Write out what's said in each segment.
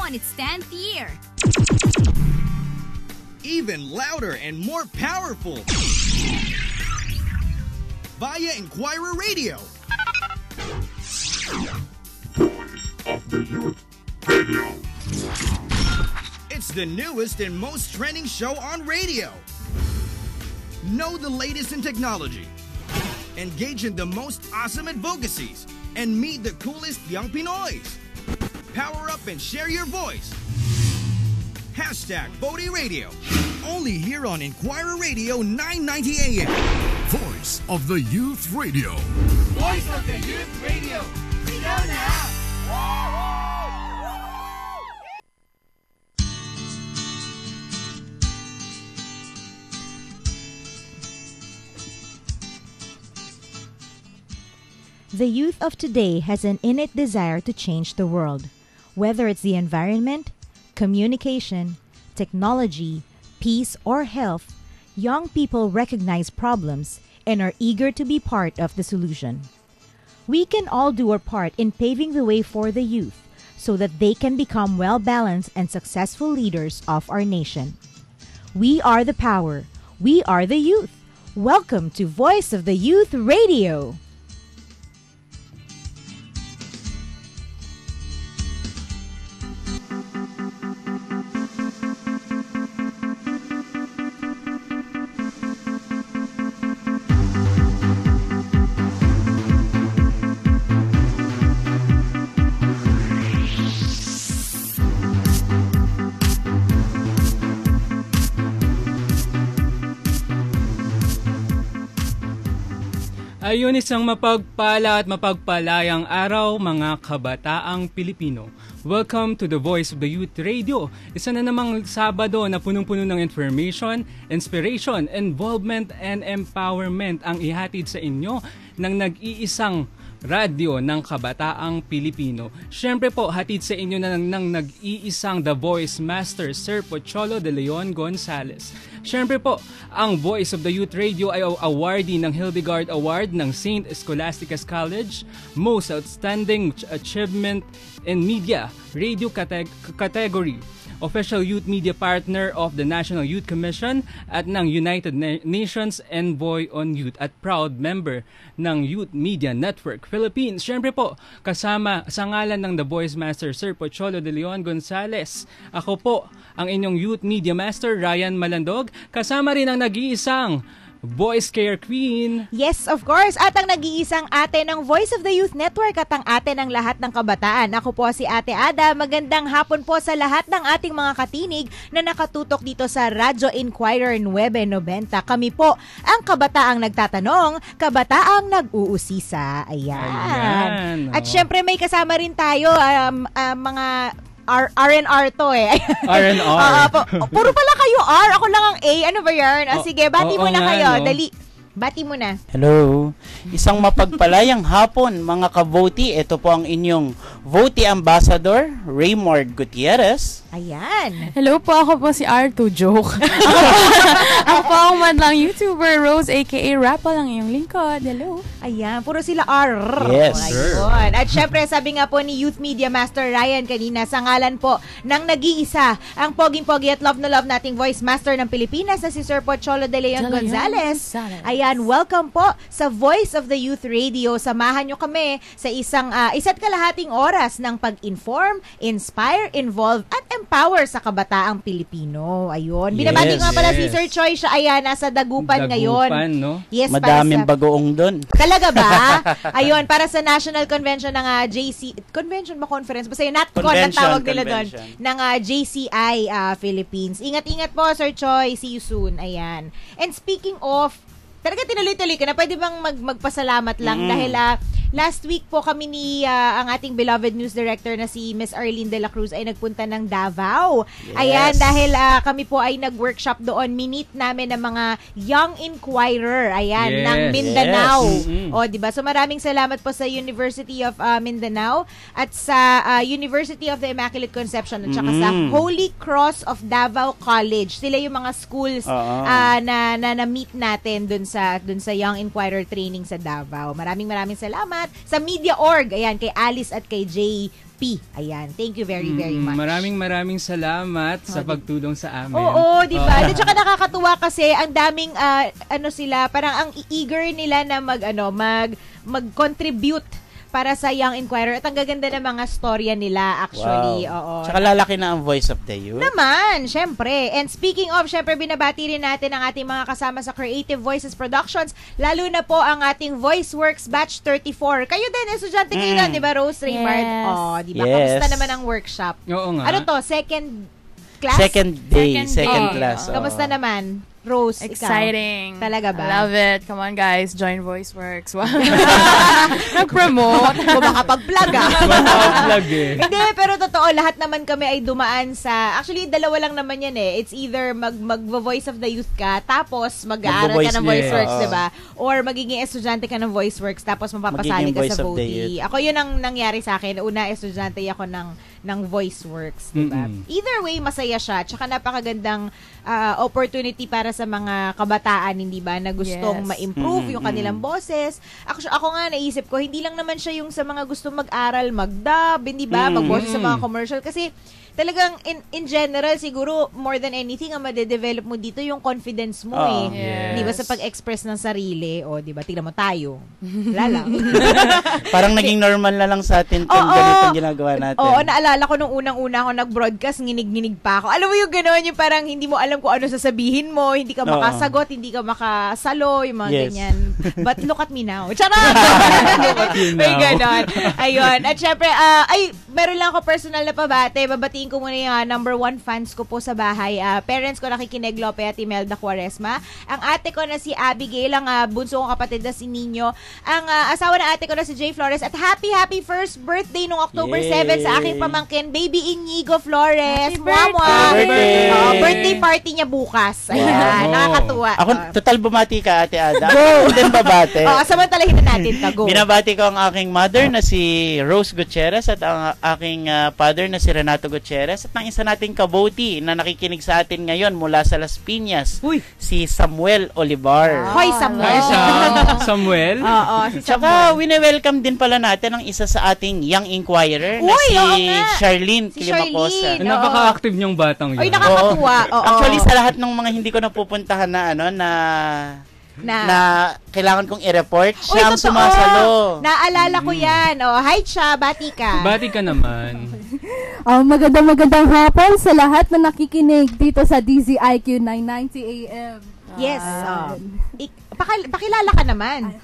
on its 10th year. Even louder and more powerful via Inquirer Radio. Voice of the Youth Radio. It's the newest and most trending show on radio. Know the latest in technology. Engage in the most awesome advocacies. And meet the coolest young Pinoys. Power up and share your voice. Hashtag Bodhi Radio. Only here on Inquirer Radio 990 AM. Voice of the Youth Radio. Voice of the Youth Radio. We know now. The youth of today has an innate desire to change the world. Whether it's the environment, communication, technology, peace, or health, young people recognize problems and are eager to be part of the solution. We can all do our part in paving the way for the youth so that they can become well-balanced and successful leaders of our nation. We are the power. We are the youth. Welcome to Voice of the Youth Radio. Ayun, isang mapagpala at mapagpalayang araw mga kabataang Pilipino. Welcome to the Voice of the Youth Radio. Isa na namang Sabado na punong-puno ng information, inspiration, involvement, and empowerment ang ihatid sa inyo ng nag-iisang radyo ng kabataang Pilipino. Siyempre po, hatid sa inyo ng nag-iisang The Voice Master, Sir Pocholo de Leon Gonzales. Siyempre po, ang Voice of the Youth Radio ay awardee ng Hildegard Award ng St. Scholastica's College, Most Outstanding Achievement in Media, Radio Category, Official Youth Media Partner of the National Youth Commission at ng United Nations Envoy on Youth at proud member ng Youth Media Network Philippines. Siyempre po, kasama sa ngalan ng The Voice Master, Sir Pocholo de Leon Gonzales. Ako po, ang inyong Youth Media Master, Ryan Malandog. Kasama rin ang nag-iisang Voice Care Queen. Yes, of course. At ang nag-iisang ate ng Voice of the Youth Network at ang ate ng lahat ng kabataan. Ako po si Ate Ada. Magandang hapon po sa lahat ng ating mga katinig na nakatutok dito sa Radyo Inquirer 990. Kami po ang kabataang nagtatanong, kabataang nag-uusisa. Ayan. At syempre may kasama rin tayo mga R&R to eh. R&R. Puro pala kayo R. Ako lang ang A. Ano ba yan? Sige, bati mo na kayo. No? Dali. Bati mo na. Hello. Isang mapagpalayang hapon, mga ka-votee. Ito po ang inyong Votee Ambassador, Raymond Gutierrez. Ayan. Hello po, ako po si R2 Joke. Ako po ang madlang YouTuber, Rose, aka Rapple, ang iyong lingkod. Hello. Ayan, puro sila R. Yes, Ayun. At syempre, sabi nga po ni Youth Media Master Ryan kanina, sa ngalan po ng nag-iisa, ang poging-pogi at love na love nating Voice Master ng Pilipinas na si Sir Pocholo de Leon Gonzales. Ayan, welcome po sa Voice of the Youth Radio. Samahan nyo kami sa isa't kalahating oras ng pag-inform, inspire, involve, at empower sa kabataang Pilipino. Ayun. Binabati nga pala si Sir Choi. Siya ay nasa Dagupan ngayon. No? Yes, madaming bagoong doon. Talaga ba? Ayun, para sa National Convention ng JC... Convention ba? Conference? Basta yung NatCon ang tawag nila doon. Ng JCI Philippines. Ingat-ingat po, Sir Choi. See you soon. Ayan. And speaking of, talaga tinuloy-tuloy ka na. Pwede bang magpasalamat lang? Dahil last week po kami ni ang ating beloved news director na si Miss Arlene De La Cruz ay nagpunta ng Davao. Yes. Ayan, dahil kami po ay nag-workshop doon. Minute namin ng mga young inquirer. Ayan, ng Mindanao. Yes. O, diba? So maraming salamat po sa University of Mindanao at sa University of the Immaculate Conception at saka sa Holy Cross of Davao College. Sila yung mga schools na meet natin dun sa Young Inquirer training sa Davao. Maraming salamat. salamat. Sa Media Org, ayan, kay Alice at kay JP. Ayan, thank you very much. Maraming salamat sa pagtulong sa amin. Oo, di ba? At saka nakakatuwa kasi ang daming sila, parang ang eager nila na mag-contribute para sa Young Inquirer. At ang gaganda ng mga storya nila, actually. Wow. Oo. Tsaka lalaki na ang Voice of the Youth. Naman, syempre. And speaking of, syempre, binabati rin natin ang ating mga kasama sa Creative Voices Productions, lalo na po ang ating VoiceWorks Batch 34. Kayo din, estudyante kayo na, di ba, Rose Raymart? Yes. Oh, di ba? Yes. Kamusta naman ang workshop? Oo nga. Ano to? Second class? Second day, Second second day. class. oo. Kamusta naman? Rose, Exciting. ikaw? Talaga ba? I love it. Come on, guys. Join VoiceWorks. Wow. Nag-promote. Kung makapag-plug Vlog eh. Hindi, pero totoo, lahat naman kami ay dumaan sa, actually, dalawa lang naman yan eh. It's either mag-voice of the youth ka, tapos mag-aaral ka ng Mag-voice VoiceWorks, yeah. diba? Or magiging estudyante ka ng VoiceWorks, tapos mapapasali Magiging ka Voice sa of the VOTI. Youth. Ako yun ang nangyari sa akin. Una, estudyante ako ng VoiceWorks, diba? Either way, masaya siya. Tsaka napakagandang opportunity para sa mga kabataan, hindi ba, na gustong Yes. ma-improve yung kanilang boses. Ako nga naisip ko, hindi lang naman siya yung sa mga gustong mag-aral, mag-dub, hindi ba, magboses sa mga commercial. Kasi talagang in general, siguro, more than anything, ang madedevelop mo dito yung confidence mo eh. Yes. Di ba, sa pag-express ng sarili, o di ba, tignan mo tayo. Wala lang. Parang naging normal na lang sa atin kung Oo. ganito ang ginagawa natin. Oo, naalala ko nung unang-una ako nag-broadcast, nginig-nginig pa ako. Alam mo yung gano'n, yung parang hindi mo alam kung ano sasabihin mo, hindi ka Oo. makasagot, hindi ka makasalo, yung mga Yes. ganyan. But look at me now. Charot! May gano'n. Ayun. At syempre, meron lang ako personal na pabate. Babatiin ko muna yung number 1 fans ko po sa bahay. Parents ko nakikinig, Lope at Imelda Quaresma. Ang ate ko na si Abigail, ang bunso kong kapatid na si Nino. Ang asawa na ate ko na si Jay Flores. At happy first birthday nung October Yay! 7 sa aking pamangkin, baby Inigo Flores. Happy Mwah, mwah. Happy birthday! Birthday party niya bukas. Ayan, Wow. nakakatuwa. Ako, total bumati ka, Ate Ada. Ako din babate. Samantalahin na natin ka. Go. Binabati ko ang aking mother na si Rose Gutierrez at ang aking father na si Renato Gutierrez at ang isa nating kaboti na nakikinig sa atin ngayon mula sa Las Piñas, Uy. si Samuel Olivar. Hoy, Samuel. Hi, Samuel. Oo, si Tsaka, wine-welcome din pala natin ang isa sa ating Young Inquirer na Uy, si oo nga. Charlene Si Climacosa. Charlene. Napaka-active niyong batang yun. Ay, nakakatuwa. Oo. Actually, sa lahat ng mga hindi ko napupuntahan na na kailangan kong i-report, Uy, siya ang totoo. sumasalo. Naalala ko yan. Hi, Cha. Bati ka. Bati ka naman. Magandang hapon sa lahat na nakikinig dito sa DZIQ 990 AM. Yes. Pakilala ka naman.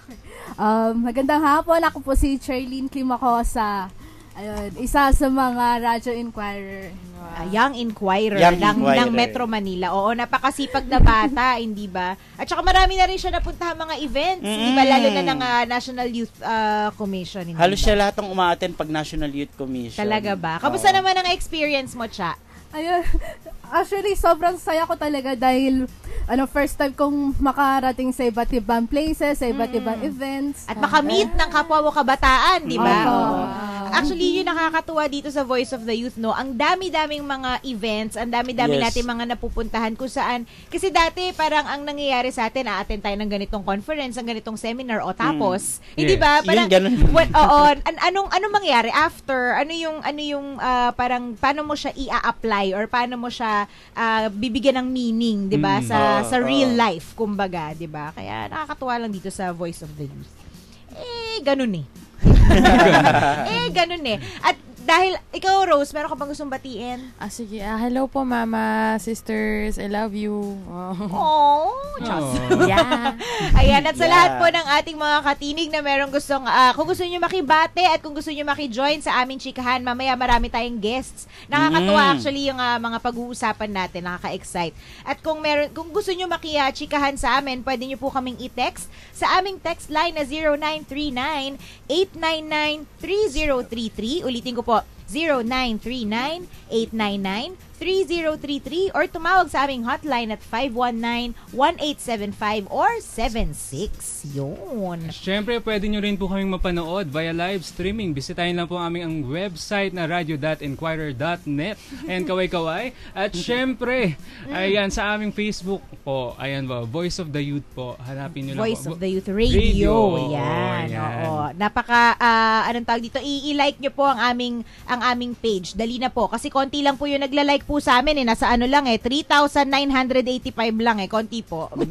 Magandang hapon. Ako po si Charlene Climacosa. Ayun, isa sa mga Radio Inquirer. Young Inquirer Young ng Inquirer. Metro Manila. Oo, napakasipag na bata, hindi ba? At saka marami na rin siya napuntahan mga events, hindi ba? Lalo na ng National Youth Commission. Hindi Halos ba? siya lahat ang umaattend pag National Youth Commission. Talaga ba? Kamusta Oo. naman ang experience mo, Cha? Ayun, actually, sobrang saya ko talaga dahil first time kong makarating sa iba't ibang places, sa iba't ibang events. At makamit ng kapwa mo kabataan, di ba? Opo. Oo. Actually, yun nakakatuwa dito sa Voice of the Youth, no? Ang dami-daming mga events, ang dami-dami Yes. natin mga napupuntahan kung saan. Kasi dati, parang ang nangyayari sa atin, a-attend tayo ng ganitong conference, ng ganitong seminar, o tapos, hindi Yes. ba? Parang, Yun, ganun. oo, anong mangyari after? Ano yung parang, paano mo siya i-apply or paano mo siya bibigyan ng meaning, di ba? Sa real life, kumbaga, di ba? Kaya nakakatuwa lang dito sa Voice of the Youth. Ganun eh. Ganun eh. At dahil, ikaw, Rose, meron ka bang gustong batiin? Sige. Hello po, mama, sisters. I love you. Oh, Yeah. Ayan, at sa Yeah. lahat po ng ating mga katinig na merong gustong, kung gusto nyo makibate at kung gusto nyo makijoin sa aming chikahan, mamaya marami tayong guests. Nakakatuwa actually yung mga pag-uusapan natin, nakaka-excite. At kung gusto nyo chikahan sa amin, pwede nyo po kaming i-text sa aming text line na 0939-899-3033. Ulitin ko po, 0939-899-3033 or tumawag sa aming hotline at 519-1875 or 76. Yun. Siyempre, pwede nyo rin po kaming mapanood via live streaming. Bisitahin lang po aming ang website na radio.enquirer.net and kaway-kaway. At siyempre, ayan, sa aming Facebook po, ayan ba, Voice of the Youth po. Hanapin nyo lang Voice po. of the Youth Radio. Yan. Yan. Oo. Napaka, anong tawag dito, i-like nyo po ang aming page. Dali na po. Kasi konti lang po yung nagla-like po sa amin. Nasa ano lang 3,985 lang konti po. Oo,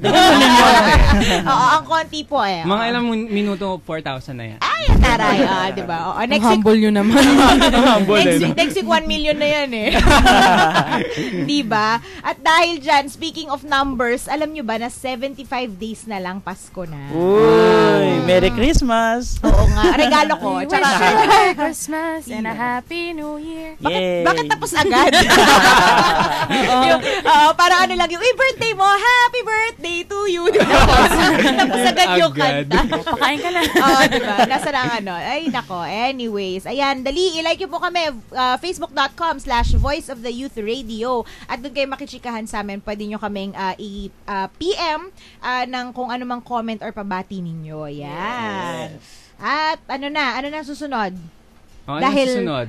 ang konti po Mga ilang minuto, 4,000 na yan. Ay, taray. Diba? Oo, next week, Humble nyo naman. next week 1 million na yan diba? At dahil dyan, speaking of numbers, alam nyo ba na 75 days na lang Pasko na? Uy, Merry Christmas! Oo nga, regalo ko. We wish Tsaka, you a Merry Christmas and a Happy New Year. Yay! bakit tapos agad? Parang ano lang yung, birthday mo, happy birthday to you. Tapos agad yung Agad. kanta. Pakain ka na. Diba? Nasa lang ano. Ay, nako. Anyways, ayan, dali, i-like nyo po kami, facebook.com/Voice of the Youth Radio. At doon kayo makichikahan sa amin. Pwede nyo kaming PM ng kung ano mang comment or pabati ninyo. Yan. At ano na susunod? Dahil ano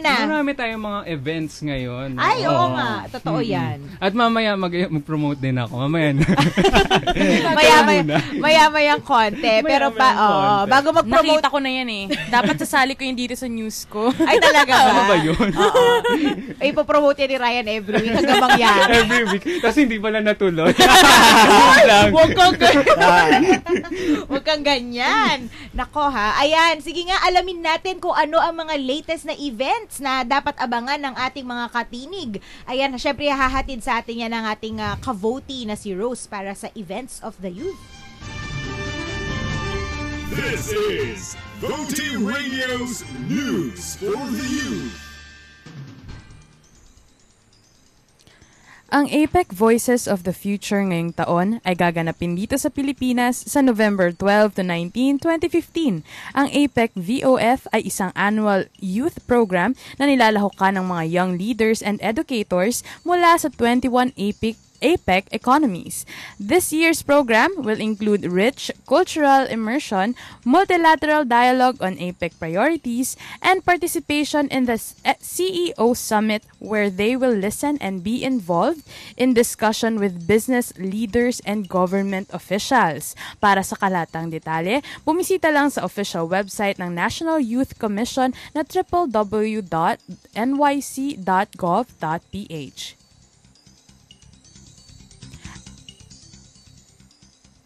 na? Marami tayong mga events ngayon. Ay, oo nga. Totoo yan. At mamaya mag-promote din ako. Mamaya na. Maya-mayang konti. Pero bago mag-promote. Nakita ko na yan Dapat sasali ko yung dito sa news ko. Ay, talaga ba? Ano ba yun? Oo. Ipopromote yan ni Ryan every week hanggang mangyari. Every week. Tapos hindi pala natuloy. Huwag kang ganyan. Nako ha. Ayan, sige nga, alamin natin kung ano ang mga latest na events na dapat abangan ng ating mga katinig. Ayan, syempre hahatid sa atin yan ang ating ka-votee na si Rose para sa Events of the Youth. This is Votee Radio's News for the Youth. Ang APEC Voices of the Future ngayong taon ay gaganapin dito sa Pilipinas sa November 12 to 19, 2015. Ang APEC VOF ay isang annual youth program na nilalahukan ng mga young leaders and educators mula sa 21 APEC economies. This year's program will include rich cultural immersion, multilateral dialogue on APEC priorities, and participation in the CEO Summit where they will listen and be involved in discussion with business leaders and government officials. Para sa kalatang detalye, bumisita lang sa official website ng National Youth Commission na www.nyc.gov.ph.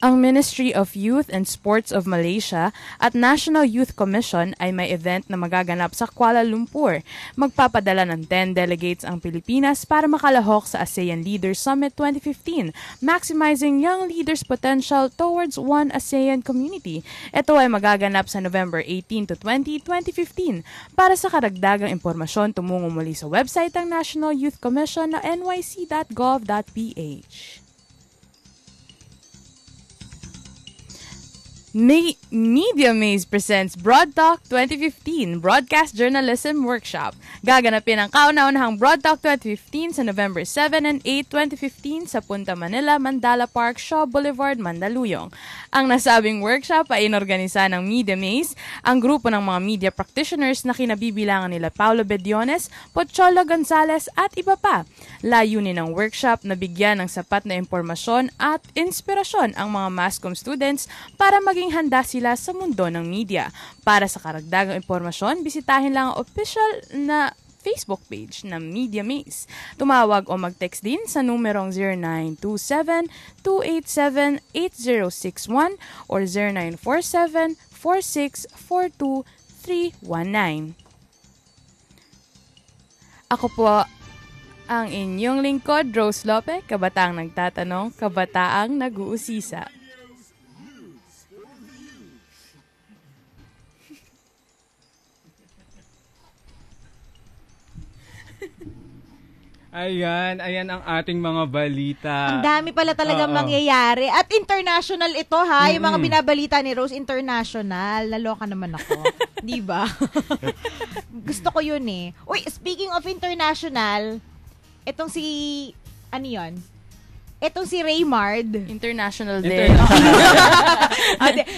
Ang Ministry of Youth and Sports of Malaysia at National Youth Commission ay may event na magaganap sa Kuala Lumpur. Magpapadala ng 10 delegates ang Pilipinas para makalahok sa ASEAN Leaders Summit 2015, maximizing young leaders' potential towards one ASEAN community. Ito ay magaganap sa November 18 to 20, 2015. Para sa karagdagang impormasyon, tumungo muli sa website ng National Youth Commission na nyc.gov.ph. Media Maze presents Broad Talk 2015 Broadcast Journalism Workshop. Gaganapin ang kauna-unahang Broad Talk 2015 sa November 7 and 8, 2015 sa Punta Manila, Mandala Park, Shaw Boulevard, Mandaluyong. Ang nasabing workshop ay inorganisa ng Media Maze, ang grupo ng mga media practitioners na kinabibilangan nila Paulo Bediones, Pocholo Gonzales at iba pa. Layunin ng workshop na bigyan ng sapat na impormasyon at inspirasyon ang mga MASCOM students para maging handa sila sa mundo ng media. Para sa karagdagang impormasyon, bisitahin lang ang official na Facebook page ng Media Maze. Tumawag o mag-text din sa numerong 0927-287-8061 or 0947-4642-319. Ako po ang inyong lingkod, Rose Lope, kabataang nagtatanong, kabataang nag-uusisa. Ayan ang ating mga balita. Ang dami pala talagang mangyayari. At international ito ha, yung mga binabalita ni Rose, international. Naloka naman ako. Di ba? Gusto ko yun eh. Uy, speaking of international, etong si, ano yun? Etong si Raymard. International din.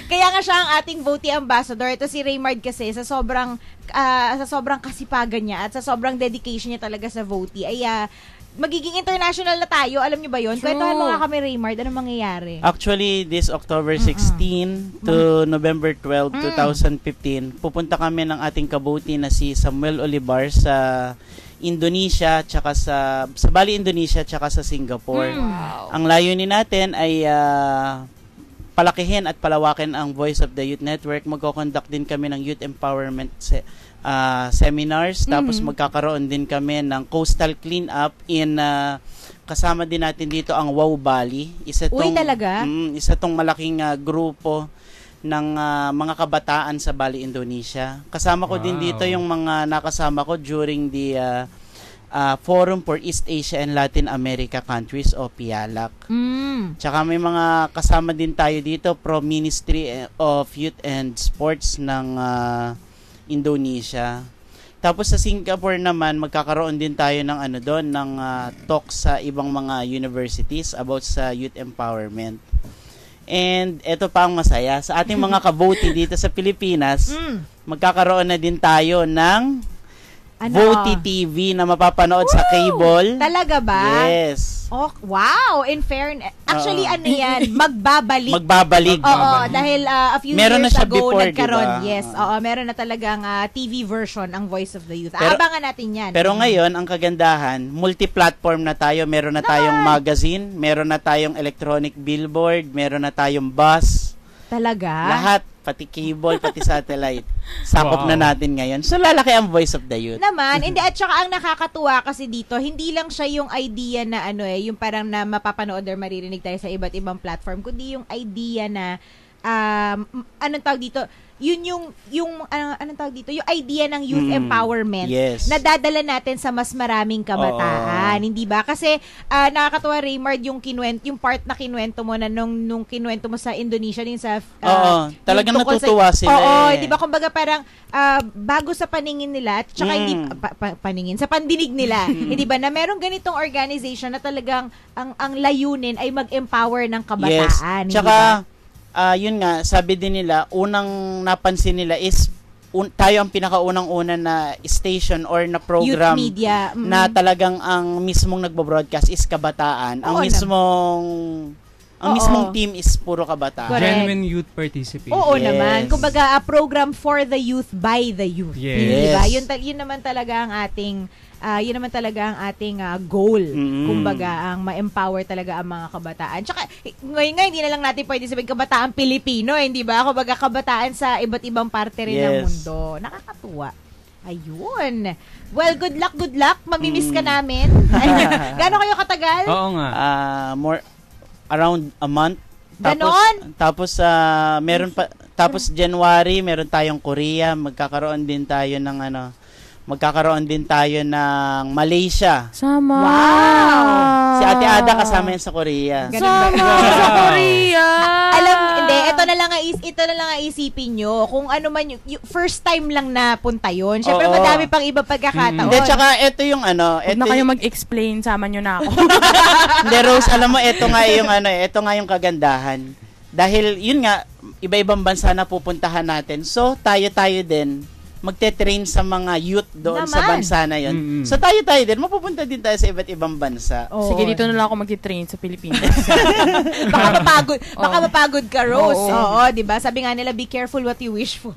Kaya nga siya ang ating Voti Ambassador. Ito si Raymard kasi sa sobrang kasipagan niya at sa sobrang dedication niya talaga sa Voti ay magiging international na tayo. Alam niyo ba yun? Kwentuhan mo nga kami, Raymard. Ano mangyayari? Actually, this October 16 to November 12, 2015, pupunta kami ng ating kabuti na si Samuel Olivar sa Indonesia, tsaka sa Bali, Indonesia, tsaka sa Singapore. Wow. Ang layunin natin ay palakihin at palawakin ang Voice of the Youth Network. Magko-conduct din kami ng youth empowerment seminars. Tapos magkakaroon din kami ng coastal cleanup kasama din natin dito ang Wow Bali. Uy, talaga? Isa tong malaking grupo ng mga kabataan sa Bali, Indonesia. Kasama ko din dito yung mga nakasama ko during the Forum for East Asia and Latin America Countries o PIALAC. Tsaka may mga kasama din tayo dito from Ministry of Youth and Sports ng Indonesia. Tapos sa Singapore naman, magkakaroon din tayo ng ng talk sa ibang mga universities about sa youth empowerment. And ito pa ang masaya, sa ating mga kaboti dito sa Pilipinas, magkakaroon na din tayo ng Voti TV na mapapanood sa cable. Talaga ba? Yes. Oh, wow! In fairness, actually yan, magbabalik. Oo, dahil a few meron years na siya ago before, nagkaroon. diba? Yes, oo, meron na talagang TV version ang Voice of the Youth. Abangan natin yan. Pero ngayon, ang kagandahan, multi-platform na tayo. Meron na tayong magazine, meron na tayong electronic billboard, meron na tayong bus. Talaga? Lahat, pati cable, pati satellite. Sakop na natin ngayon. So, lalaki ang Voice of the Youth. Naman, hindi, at saka ang nakakatuwa kasi dito, hindi lang siya yung idea na yung parang na mapapanood or maririnig tayo sa iba't ibang platform, kundi yung idea na anong tawag dito, anong tawag dito, yung idea ng youth empowerment na dadala natin sa mas maraming kabataan, hindi ba? Kasi nakakatuwa, Raymard, yung part na kinuwento mo na nung kinuwento mo sa Indonesia din sa talagang natutuwa sila. Oo, di ba? Kumbaga parang bago sa paningin nila at saka hindi paningin sa pandinig nila, hindi ba, na merong ganitong organization na talagang ang layunin ay mag-empower ng kabataan. Yes. Tsaka yun nga, sabi din nila, unang napansin nila is tayo ang pinakaunang-una na station or na program youth media na talagang ang mismong nagbo-broadcast is kabataan. Ang mismong team is puro kabataan. Correct. Genuine youth participation. Oo naman. Kumbaga, a program for the youth by the youth. Yes. Diba? Yun naman talaga ang ating goal. Kumbaga, ang ma-empower talaga ang mga kabataan. Tsaka, ngayon hindi na lang natin pwede sabihin kabataan Pilipino, hindi ba? Kumbaga, kabataan sa iba't ibang parte rin ng mundo. Nakakatuwa. Ayun. Well, good luck. Mamimiss ka namin. Gano'n kayo katagal? Oo nga. Around a month. Tapos meron pa, tapos January meron tayong Korea, magkakaroon din tayo ng Malaysia. Sama. Wow! Si Ate Ada kasama yan sa Korea. Sama sa Korea. Ito na lang ang isipin nyo. Kung ano man yung first time lang na punta yun. Syempre, madami pang iba pagkakataon. Hindi, tsaka ito yung Huwag na kayo mag-explain, sama nyo na ako. Hindi, Rose, alam mo, ito nga yung kagandahan. Dahil, yun nga, iba-ibang bansa na pupuntahan natin. So, tayo din magte-train sa mga youth doon sa bansa na yun. So tayo din, mapupunta din tayo sa iba't ibang bansa. Sige, dito na lang ako magti-train sa Pilipinas. Baka mapagod ka, Rose. Oo, di ba? Sabi nga nila, be careful what you wish for.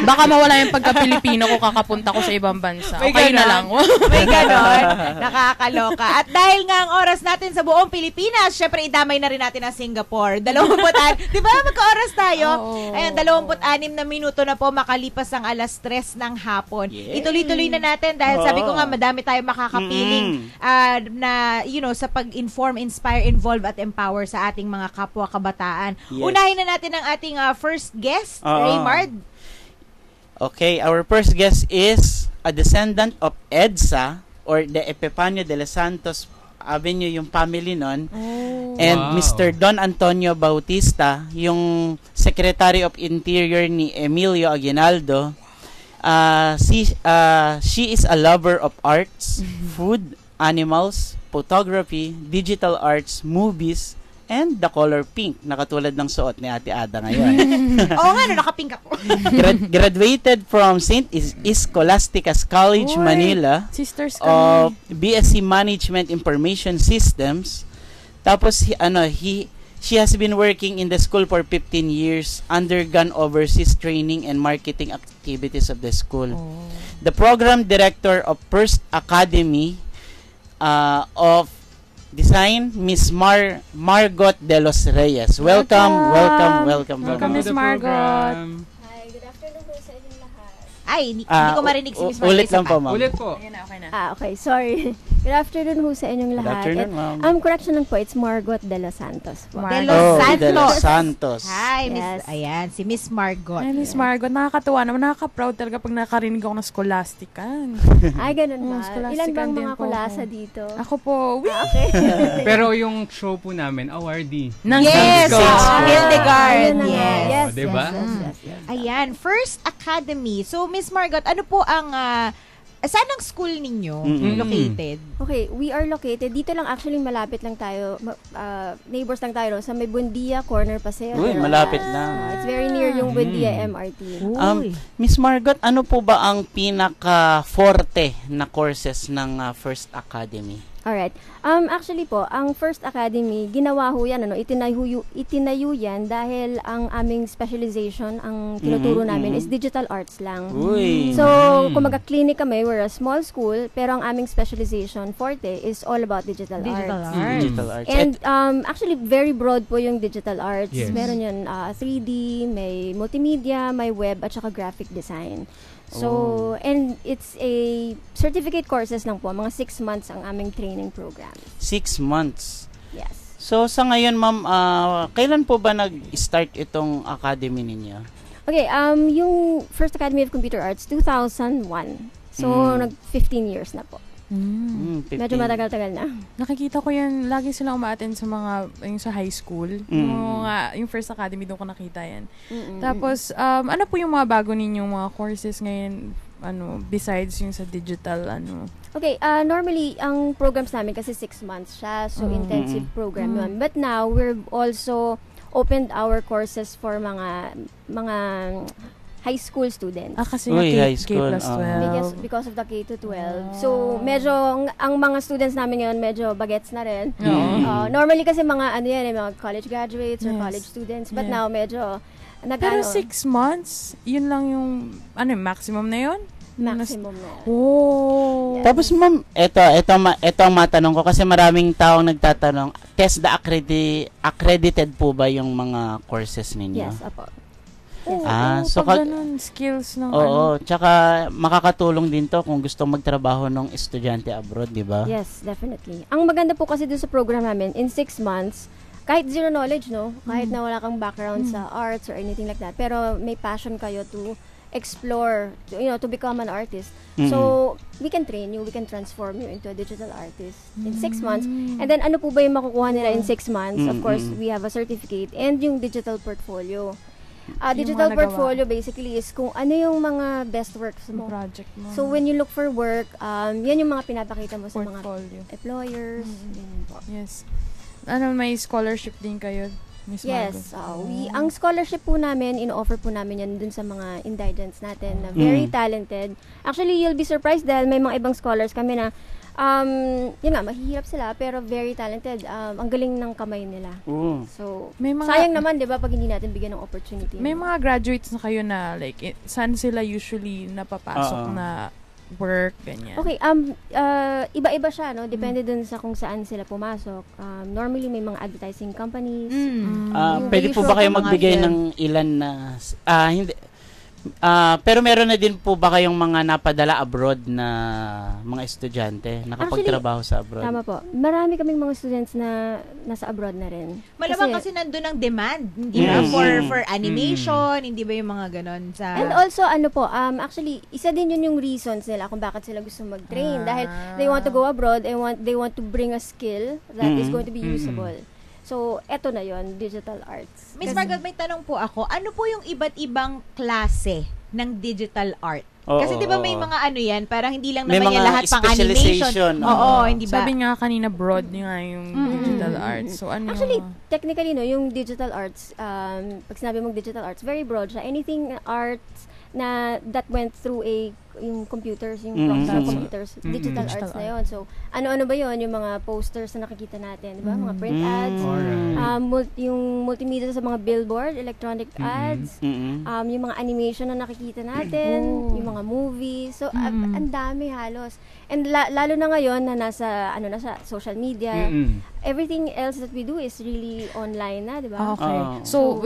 Baka mawala yung pagka-Pilipino ko kakapunta ko sa ibang bansa. Okay na lang. May ganon. Nakakaloka. At dahil nga ang oras natin sa buong Pilipinas, syempre idamay na rin natin ang Singapore. 20 di ba? Magka-oras tayo. Ayun, 26 na minuto na po makalipas ang 3:00 ng hapon. Ituloy-tuloy na natin dahil sabi ko nga madami tayo makakapiling na sa pag-inform, inspire, involve at empower sa ating mga kapwa kabataan. Unahin na natin ang ating first guest, Raymard. Okay, our first guest is a descendant of EDSA or the Epifanio de los Santos Avenue yung family nun. And Wow. Mr. Don Antonio Bautista, yung Secretary of Interior ni Emilio Aguinaldo. She is a lover of arts, food, animals, photography, digital arts, movies, and the color pink na katulad ng suot ni Ate Ada ngayon. Oo nga, nakapink ako. Graduated from St. Scholastica's College, Uy, Manila Sisters of kami. BSc Management Information Systems. Tapos she has been working in the school for 15 years, undergone overseas training and marketing activities of the school. The program director of First Academy of Design, Miss Margot de los Reyes. Welcome. Welcome Miss to the Margot. program. Hi, good afternoon po sa inyong lahat. Ay, hindi ko marinig si Miss Margot. Ulit lang po, ma'am. Ulit po. Ayan na, okay na. Okay, sorry. Good afternoon po sa inyong Good lahat. afternoon, ma'am. Correction lang po, it's Margot de los Santos po. De Margot. los De los Santos. Santos. Hi, Miss. Yes. Ayan, si Miss Margot. Ay, Miss Margot, nakakatuwa naman. Nakaka-proud talaga pag nakarinig ako ng Scholastica. Ay, ganun ba? Scholastic Ilan bang din mga po kulasa ako. dito? Ako po, Okay. Pero yung show po namin, awardee. Yes, School. Hildegard. Ayun na nga. Yes. Yes, diba? yes. Ayan, First Academy. So, Miss Margot, ano po ang saan ang school ninyo located? Okay, we are located. Dito lang actually malapit lang tayo. Neighbors lang tayo sa may Buendia Corner Paseo. Uy, malapit na. It's very near yung Buendia MRT. Miss Margot, ano po ba ang pinaka-forte na courses ng First Academy? Alright. Actually po, ang First Academy, ginawa ho yan, itinayo yan dahil ang aming specialization, ang tinuturo namin is digital arts lang. Uy. So, kumaga clinic kami, we're a small school, pero ang aming specialization, forte, is all about digital arts. Digital arts. And actually, very broad po yung digital arts. Yes. Meron yun 3D, may multimedia, may web, at saka graphic design. So, and it's a certificate courses lang po. Mga 6 months ang aming training program. 6 months. Yes. So, sa ngayon, ma'am, kailan po ba nag-start itong academy ninyo? Okay, yung First Academy of Computer Arts, 2001. So, nag-15 years na po. 15. Medyo matagal-tagal na. Nakikita ko yan, lagi silang umaattend sa yung sa high school. Yung First Academy, doon ko nakita yan. Tapos, ano po yung mga bago ninyong mga courses ngayon, besides yung sa digital, Okay, normally, ang programs namin kasi 6 months siya, so intensive program yun. But now, we've also opened our courses for mga high school students. kasi Uy, nga high school, K plus 12. Because of the K-12. So, medyo, ang mga students namin ngayon, medyo bagets na rin. Normally kasi mga, mga college graduates or Yes. college students. But Yeah. now, medyo, Pero 6 months, yun lang yung, maximum na yun? maximum na. Oh. Yeah. Tapos, ma'am, ito ang matanong ko kasi maraming taong nagtatanong, TESDA accredited po ba yung mga courses ninyo? Yes, apo. So pag ganun, skills ng Oo, tsaka makakatulong din to kung gusto magtrabaho ng estudyante abroad, di ba? Yes, definitely. Ang maganda po kasi doon sa program namin, in 6 months, kahit zero knowledge, no? Kahit na wala kang background sa arts or anything like that, pero may passion kayo to explore, to become an artist. So, we can train you, we can transform you into a digital artist in 6 months. And then, ano po ba yung makukuha nila in 6 months? Of course, we have a certificate and yung digital portfolio. Digital mga nagawa. portfolio basically is kung ano yung mga best works mo. project mo. So, when you look for work, yan yung mga pinapakita mo sa mga portfolio. employers. Ganun po. Yes. May scholarship din kayo, Miss Yes. Margot? Ang scholarship po namin, in-offer po namin yan dun sa mga indigents natin na very talented. Actually, you'll be surprised dahil may mga ibang scholars kami na yun nga, mahihirap sila pero very talented. Ang galing ng kamay nila. So, May mga- sayang naman, di ba, pag hindi natin bigyan ng opportunity. May mga graduates na kayo na, saan sila usually napapasok na work, ganyan? Okay, iba-iba siya, no? Depende dun sa kung saan sila pumasok. Normally, may mga advertising companies. Pwede po ba kayo mga magbigay film. ng ilan na hindi Pero meron na din po ba kayong mga napadala abroad na mga estudyante nakapagtrabaho sa abroad? Tama po. Marami kaming mga students na nasa abroad na rin. Malamang kasi nandun ang demand, hindi ba? For animation, hindi ba yung mga ganon sa... And also, actually, isa din yun yung reasons nila kung bakit sila gusto mag-train. Dahil they want to go abroad and they want to bring a skill that is going to be usable. So, eto na yon, digital arts. Miss Margot, may tanong po ako. Ano po yung iba't ibang klase ng digital art? Kasi di ba may mga yan, parang hindi lang naman yan lahat pang animation. Oo, hindi ba? Sabi nga kanina broad nga yung digital arts. So, ano actually, technically, yung digital arts, pag sinabi mong digital arts, very broad siya. Anything arts na that went through yung computers, yung computers, digital arts na yun. So, ano-ano ba yun? Yung mga posters na nakikita natin, di ba? Mga print ads, yung multimedia sa mga billboard, electronic ads, yung mga animation na nakikita natin, yung mga movies. So, ang dami halos. And lalo na ngayon na nasa social media, everything else that we do is really online na, di ba? Okay. So,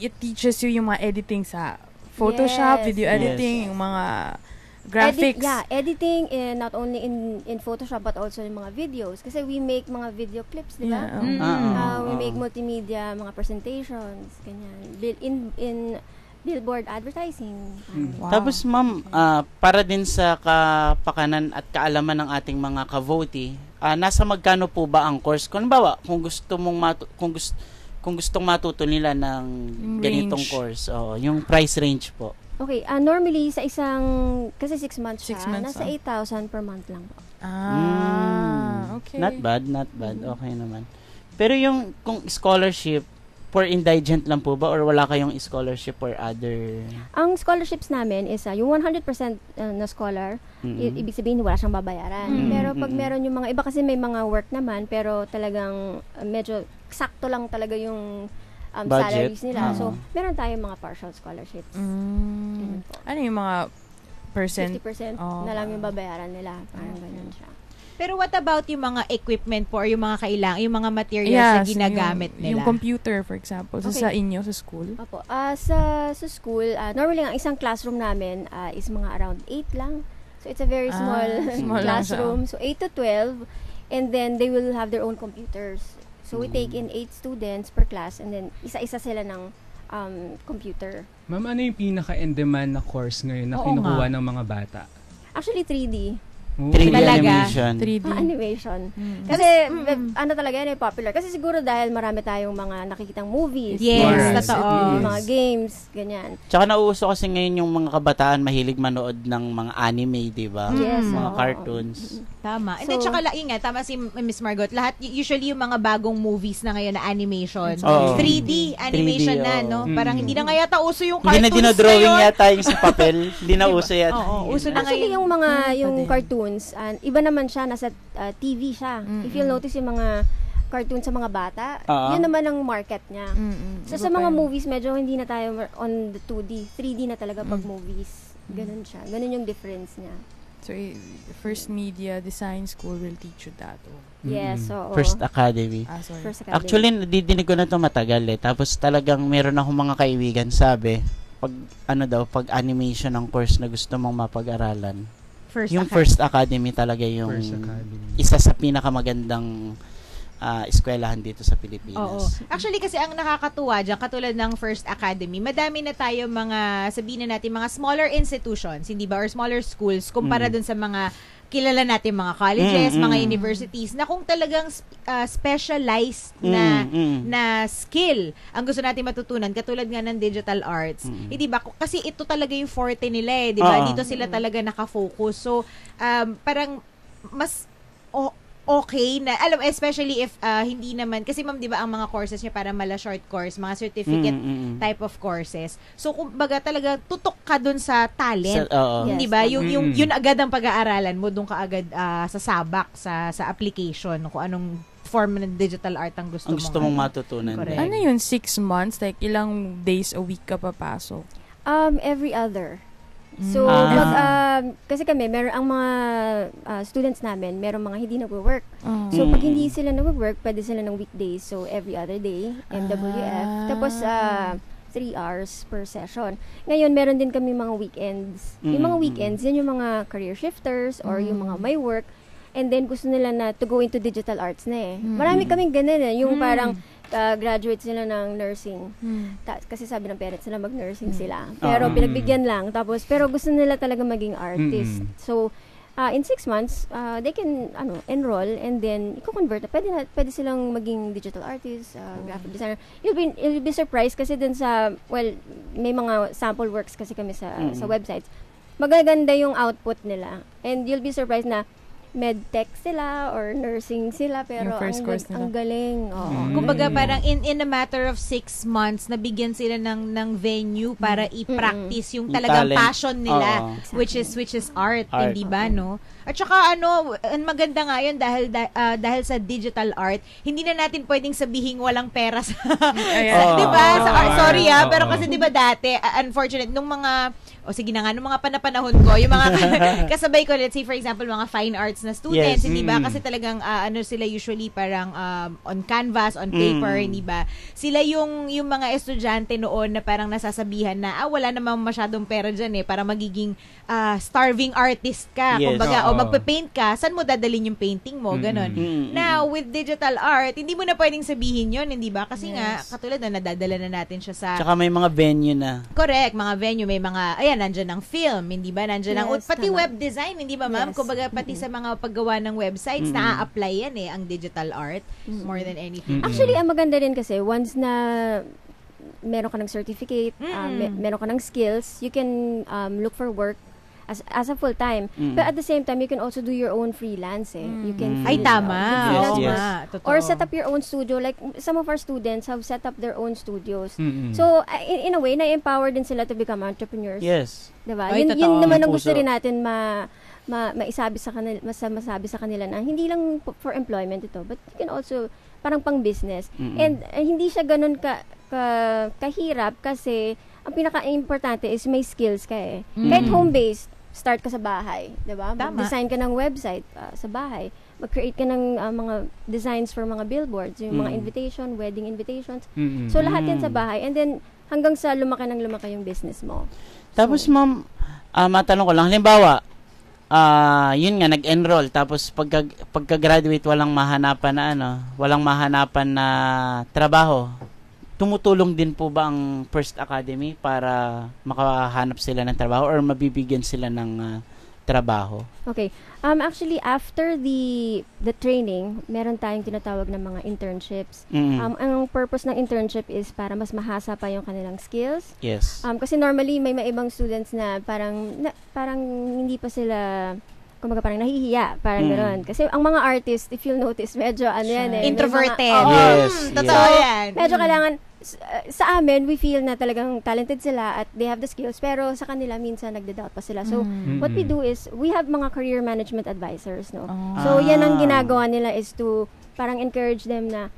it teaches you yung mga editing sa Photoshop, video editing, yung mga graphics. Editing not only in Photoshop but also in mga videos. Kasi we make mga video clips, di ba? We make multimedia, mga presentations, ganyan. In billboard advertising. Wow. Tapos ma'am, para din sa kapakanan at kaalaman ng ating mga ka-votee, nasa magkano po ba ang course? Kung bawa, kung gustong matuto nila ng ganitong course, yung price range po. Okay, normally sa kasi 6 months siya, nasa 8,000 per month lang po. Okay. Not bad. Okay naman. Pero kung scholarship, for indigent lang po ba or wala kayong scholarship for other? Ang scholarships namin is yung 100% na scholar, ibig sabihin wala siyang babayaran. Pero pag meron yung mga iba kasi may mga work naman pero talagang medyo sakto lang talaga yung salaries nila. So, meron tayong mga partial scholarships. Ano yung mga percent? 50% na lang yung babayaran nila. Parang ganyan siya. Pero what about yung mga equipment po or yung mga yung mga materials na ginagamit nila? Yung computer, for example, sa inyo, sa school? Opo. Sa school, normally ang isang classroom namin is mga around 8 lang. So, it's a very small classroom. So, 8 to 12. And then, they will have their own computers. So, we take in 8 students per class and then isa-isa sila ng computer. Ma'am, ano yung pinaka-in-demand na course ngayon na kinukuha ng mga bata? Actually, 3D. 3D animation. 3D. Animation. Kasi, talaga yan popular. Kasi siguro dahil marami tayong mga nakikitang movies. Yes, totoo. Mga games, ganyan. Tsaka nauuso kasi ngayon yung mga kabataan mahilig manood ng mga anime, di ba? Yes. Mga cartoons. Tama. And then, tsaka tama si Miss Margot, lahat, usually yung mga bagong movies na ngayon na animation, 3D animation 3D, na, no? Parang hindi na nga yata uso yung cartoons hindi na dinodrawing yata yung sa papel. Hindi na uso yata. Uso na actually, yung mga, yung cartoons, iba naman siya, nasa TV siya. If you'll notice yung mga cartoons sa mga bata, yun naman ang market niya. So, sa mga movies, medyo hindi na tayo on the 2D. 3D na talaga pag movies. Ganun siya. Ganun yung difference niya. So, First Media Design School will teach you that. Yes, so First Academy. First Academy. Actually, nadidinig ko na to matagal Tapos talagang meron akong mga kaibigan sabi, pag animation ang course na gusto mong mapag-aralan. First Academy talaga yung isa sa pinakamagandang eskwelahan dito sa Pilipinas. Oo. Actually, kasi ang nakakatuwa dyan, katulad ng First Academy, madami na tayo mga, sabihin na natin, mga smaller institutions, hindi ba? Or smaller schools, kumpara dun sa mga kilala natin mga colleges, mga universities, na kung talagang specialized na skill ang gusto natin matutunan, katulad nga ng digital arts. Di ba? Kasi ito talaga yung forte nila di ba? Dito sila talaga nakafocus. So, parang mas okay na, especially if hindi naman, kasi ma'am, di ba, ang mga courses niya para mala short course, mga certificate type of courses. So, kumbaga talaga, tutok ka dun sa talent. Di ba? Yun agad ang pag-aaralan mo, dun ka agad sa sabak, sa application, kung anong form ng digital art ang gusto mong matutunan. Ano yun, 6 months? Like, ilang days a week ka papasok? Every other. So, kasi kami, ang mga students namin, merong mga hindi nagwo-work. So, pag hindi sila nagwo-work, pwede sila ng weekdays. So, every other day, MWF. Tapos, 3 hours per session. Ngayon, meron din kami mga weekends. Yung mga weekends, yan yung mga career shifters or yung mga may work. And then, gusto nila na to go into digital arts na eh. Marami kaming ganun eh. Yung parang graduate sila ng nursing. Kasi sabi ng parents nila mag-nursing sila. Pero pinagbigyan lang. Tapos, pero gusto nila talaga maging artist. So, in 6 months, they can enroll and then i-convert. Pwede silang maging digital artist, graphic designer. You'll be surprised kasi dun sa, may mga sample works kasi kami sa websites. Magaganda yung output nila. And you'll be surprised na medtech sila or nursing sila pero ang galing. Kumbaga parang in a matter of 6 months nabigyan sila ng venue para i-practice yung talagang passion nila which is art, hindi ba no? At saka ang maganda nga yun dahil sa digital art, hindi na natin pwedeng sabihing walang pera sa 'di ba? Sorry pero kasi 'di ba dati unfortunate nung mga sige na nga, nung mga panahon ko, yung mga kasabay ko, let's say for example, mga fine arts na students, hindi ba? Kasi talagang sila usually parang on canvas, on paper, hindi ba? Sila yung mga estudyante noon na parang nasasabihan na wala namang masyadong pera dyan para magiging starving artist ka. Kumbaga, magpe-paint ka, saan mo dadalhin yung painting mo? Ganon. Now, with digital art, hindi mo na pwedeng sabihin yun, hindi ba? Kasi nga, katulad na nadadala na natin siya sa... Tsaka may mga venue na. Correct, mga venue, may mga, nandiyan ang film, hindi ba? Nandiyan ang, pati web design, hindi ba ma'am? Kumbaga, pati sa mga paggawa ng websites, na-apply yan ang digital art, more than anything. Actually, ang maganda rin kasi, once na meron ka ng certificate, meron ka ng skills, you can look for work as a full-time. But at the same time, you can also do your own freelance You can tama. Or set up your own studio. Like, some of our students have set up their own studios. So, in a way, na-empower din sila to become entrepreneurs. Yes. Diba? Yun naman ang gusto rin natin maisabi sa kanila, masabi sa kanila na hindi lang for employment ito, but you can also, parang pang-business. And hindi siya ganun kahirap kasi ang pinaka-importante is may skills ka eh. Kahit home-based, start ka sa bahay, 'di ba? Mag-design ka ng website sa bahay. Mag-create ka ng mga designs for mga billboards, yung mga invitation, wedding invitations. So lahat 'yan sa bahay and then hanggang sa lumaki yung business mo. Tapos ma'am, matanong ko lang, halimbawa, yun nga nag-enroll tapos pagka-graduate walang mahanapan na trabaho. Tumutulong din po ba ang First Academy para makahanap sila ng trabaho or mabibigyan sila ng trabaho? Okay. Actually, after the training, meron tayong tinatawag na mga internships. Ang purpose ng internship is para mas mahasa pa yung kanilang skills. Yes. Kasi normally, may ibang students na parang hindi pa sila... kumbaga parang nahihiya, parang gano'n. Kasi ang mga artist, if you'll notice, medyo introverted. Totoo yan. Medyo kailangan, sa amin, we feel na talagang talented sila at they have the skills, pero sa kanila, minsan nagda-doubt pa sila. So, what we do is, we have mga career management advisors, no? So, yan ang ginagawa nila is to parang encourage them na,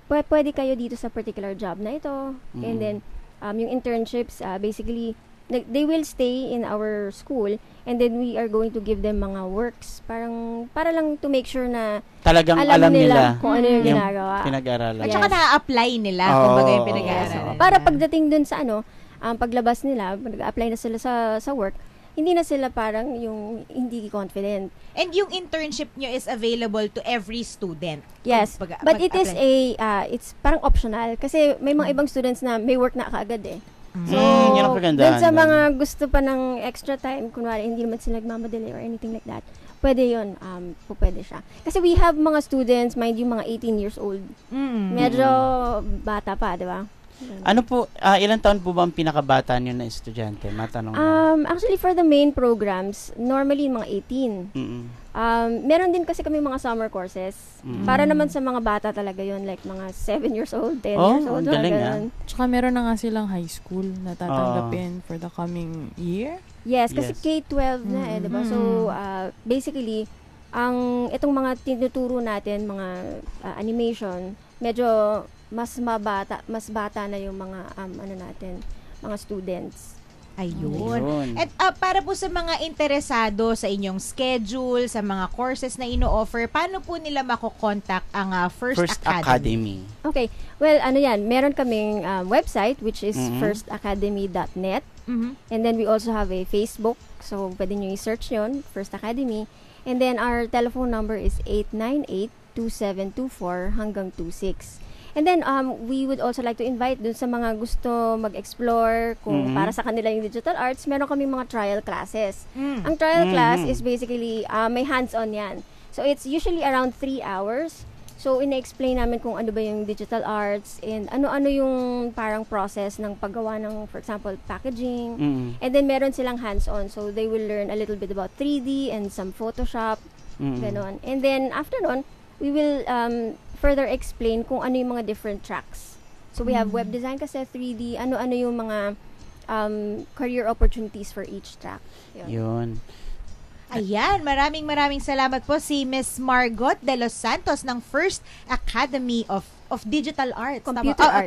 pwede kayo dito sa particular job na ito. And then, yung internships, basically, they will stay in our school and then we are going to give them mga works parang para lang to make sure na talagang alam nila kung ano yung ginagawa. Pinag-aralan. At saka na-apply nila kumbaga yung pinag-aaralan. Para pagdating dun sa paglabas nila, mag-apply na sila sa work, hindi na sila parang yung hindi confident. And yung internship nyo is available to every student. Yes. But it is it's parang optional kasi may mga ibang students na may work na kaagad eh. So, dun sa mga gusto pa ng extra time, kunwari, hindi naman sila nagmamadali or anything like that, pwede yun, pwede siya. Kasi we have mga students, mind you, mga 18 years old. Medyo bata pa, di ba? Ano po, ilang taon po ba ang pinakabata nyo na estudyante? Matanong actually, for the main programs, normally mga 18. Meron din kasi kami mga summer courses. Para naman sa mga bata talaga yun, like mga 7 years old, 10 years old. Galing Tsaka meron na nga silang high school na tatanggapin for the coming year. Yes, kasi K-12 na diba? So, basically, itong mga tinuturo natin, mga animation, medyo mas bata na yung mga natin, mga students. Ayun. At para po sa mga interesado sa inyong schedule, sa mga courses na ino-offer, paano po nila mako-contact ang First Academy? Okay. Well, meron kaming website which is firstacademy.net. And then we also have a Facebook. So, pwede nyo i-search yun, First Academy. And then our telephone number is 898-2724 hanggang 26. And then, we would also like to invite dun sa mga gusto mag-explore kung para sa kanila yung digital arts, meron kaming mga trial classes. Ang trial class is basically, may hands-on yan. So, it's usually around 3 hours. So, ina-explain namin kung ano ba yung digital arts and ano-ano yung parang process ng paggawa ng, for example, packaging. And then, meron silang hands-on. So, they will learn a little bit about 3D and some Photoshop. Ganon. And then, after nun, we will further explain kung ano yung mga different tracks. So, we have web design kasi 3D, ano-ano yung mga career opportunities for each track. Yun. Ayan, maraming salamat po si Miss Margot de los Santos ng First Academy of Digital Arts.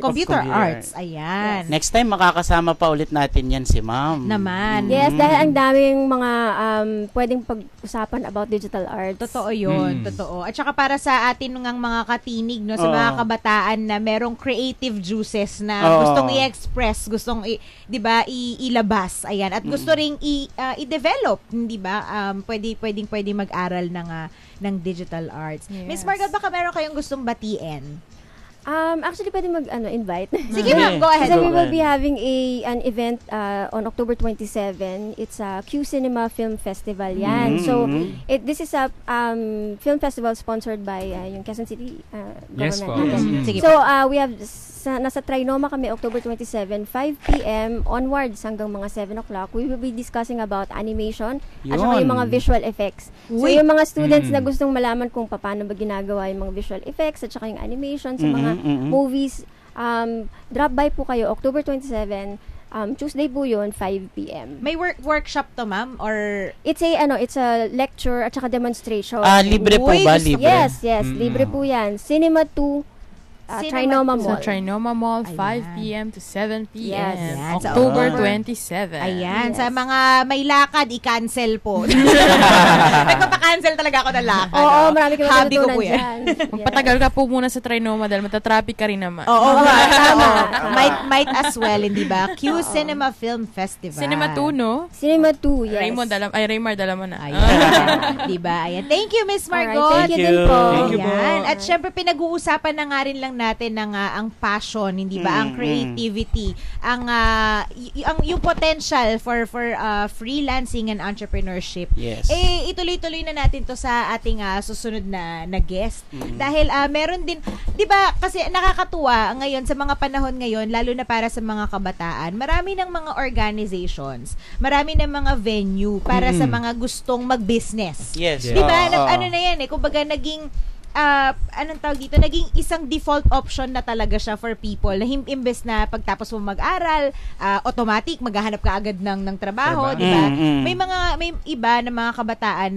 Computer Arts. Ayan. Yes. Next time, makakasama pa ulit natin yan si Ma'am. Naman. Yes, dahil ang daming mga pwedeng pag-usapan about digital arts. Totoo yun. Totoo. At saka para sa atin ng mga katinig, no, sa mga kabataan na merong creative juices na gustong i-express, gustong ilabas. Ayan. At gusto ring i-develop, hindi ba? Pwedeng mag-aral ng digital arts. Yes. Miss Margot, baka meron kayong gustong batiin? Actually, pwede invite. Sige ma'am, go ahead. So we will be having an event on October 27. It's a Q Cinema Film Festival yan. So, this is a film festival sponsored by yung Quezon City government. Sige So, we have nasa Trinoma kami October 27, 5 p.m. onwards hanggang mga 7 o'clock. We will be discussing about animation at saka yung mga visual effects. So, yung mga students na gustong malaman kung paano ba ginagawa yung mga visual effects at saka yung animation sa mga movies, drop by po kayo October 27, Tuesday po yun, 5 p.m. May workshop to, ma'am? Or it's a lecture at saka demonstration. Libre po ba? Libre? Yes, libre po yan. Cinema 2, Trinoma Mall. So, Trinoma Mall, 5 p.m. to 7 p.m. Yes. October 27. Ayan. Sa mga may lakad, i-cancel po. Nagpapa-cancel talaga ako ng lakad. Oo, marami kami Hobby ko natutunan po yan. dyan. Magpatagal ka po muna sa Trinoma dahil matatraffic ka rin naman. Oo, tama. Might as well, hindi ba? Q Cinema Film Festival. Cinema 2, no? Cinema 2, yes. Raymar, dala mo na. Ayan. Diba? Ayan. Thank you, Miss Margot. Alright, thank you din po. Thank you po. Ayan. At syempre, pinag-uusapan na nga rin lang natin ng ang passion, hindi ba? Ang creativity, ang yung potential for freelancing and entrepreneurship. Yes. Ituloy-tuloy na natin to sa ating susunod na guest. Dahil meron din, 'di ba? Kasi nakakatuwa ngayon sa mga panahon ngayon, lalo na para sa mga kabataan. Marami ng mga organizations, marami ng mga venue para sa mga gustong mag-business. Yes. 'Di ba? Ano na 'yan kumbaga naging anong tawag dito, naging isang default option na talaga siya for people na imbes na pagtapos mo mag-aral, automatic maghahanap ka agad ng trabaho, di ba? May iba na mga kabataan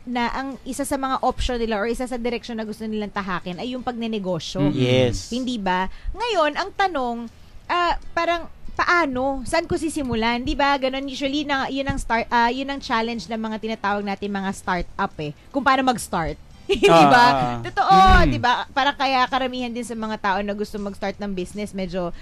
na ang isa sa mga option nila or isa sa direksyon na gusto nilang tahakin ay yung pagnenegosyo. Yes. Hindi ba? Ngayon, ang tanong, parang paano? Saan ko sisimulan? 'Di ba? Ganon usually yun ang challenge ng mga tinatawag natin mga startup kung paano mag-start. Di ba? Totoo, di ba? Parang kaya karamihan din sa mga tao na gusto mag-start ng business, medyo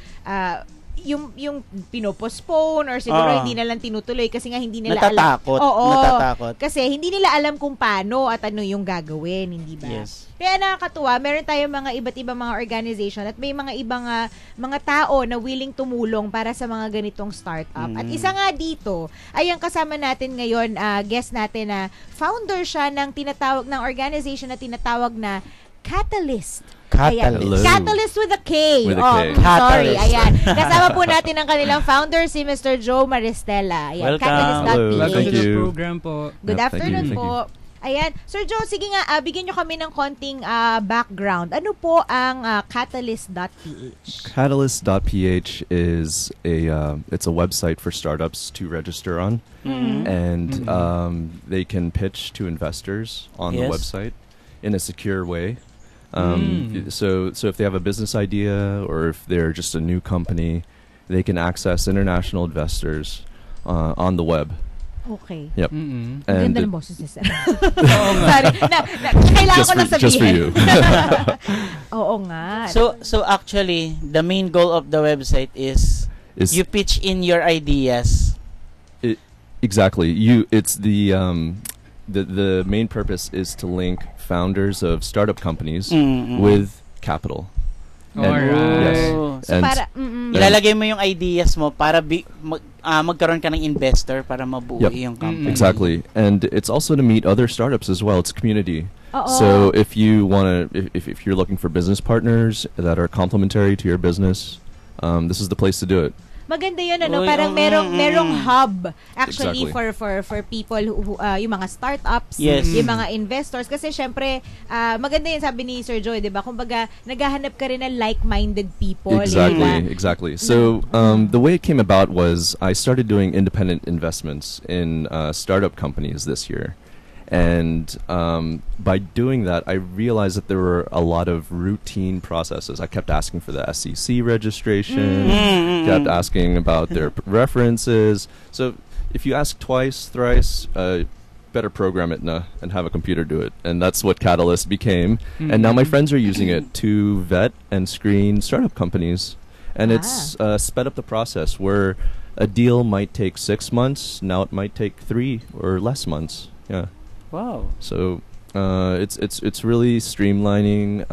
yung pinopostpone or siguro hindi na lang tinutuloy kasi nga hindi nila natatakot. Natatakot. Kasi hindi nila alam kung paano at ano yung gagawin, hindi ba? Yes. Kaya nakakatuwa, meron tayong mga iba't ibang mga organization at may mga ibang mga tao na willing tumulong para sa mga ganitong startup. At isa nga dito ay ang kasama natin ngayon, guest natin na founder siya ng organization na tinatawag na Catalyst. Catalyst. Catalyst with a K. With a K. Sorry. Ayan. Kasama po natin ang kanilang founder, si Mr. Joe Maristella. Ayan. Welcome. Catalyst.ph. Welcome to Thank the you. program po. Good Yeah, afternoon thank you. po. Ayan. Sir Joe, sige nga, bigyan nyo kami ng konting background. Ano po ang Catalyst.ph? Catalyst.ph is it's a website for startups to register on, and they can pitch to investors on the Yes. website in a secure way. So if they have a business idea or if they're just a new company, they can access international investors on the web. Okay. Yep. Mm-mm. And Ganda ng boses ni Sir. Sorry. Kailangan ko lang sabihin. Just for you. Oo nga. So actually, the main goal of the website is you pitch in your ideas. Exactly. It's the main purpose is to link founders of startup companies with capital. Alright. Yes. So para ilalagay mo yung ideas mo para magkaroon ka ng investor para mabuo yung company. Exactly. And it's also to meet other startups as well. It's a community. Oo. So if you want to if you're looking for business partners that are complementary to your business, this is the place to do it. Maganda 'yun ano, parang merong hub actually Exactly. for people who yung mga startups, Yes. yung mga investors kasi syempre maganda 'yun sabi ni Sir Joy, 'di ba? Kumbaga naghahanap ka rin ng like-minded people, Exactly. So the way it came about was I started doing independent investments in startup companies this year. And by doing that, I realized that there were a lot of routine processes. I kept asking for the SEC registration, kept asking about their references. So if you ask twice, thrice, better program it and have a computer do it. And that's what Catalyst became. And now my friends are using it to vet and screen startup companies. And it's sped up the process where a deal might take 6 months. Now it might take 3 or less months. Yeah. Wow. So it's really streamlining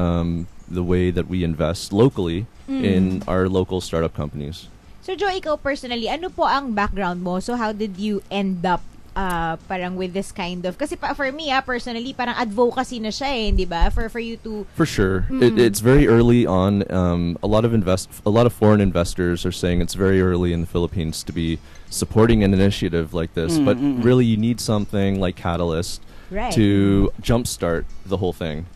the way that we invest locally in our local startup companies. So Joe, ikaw personally, ano po ang background mo? So how did you end up parang with this kind of, kasi for me personally parang advocacy na siya eh, di ba? For you to For sure. It's very early on. A lot of foreign investors are saying it's very early in the Philippines to be supporting an initiative like this, but really you need something like Catalyst to jumpstart the whole thing.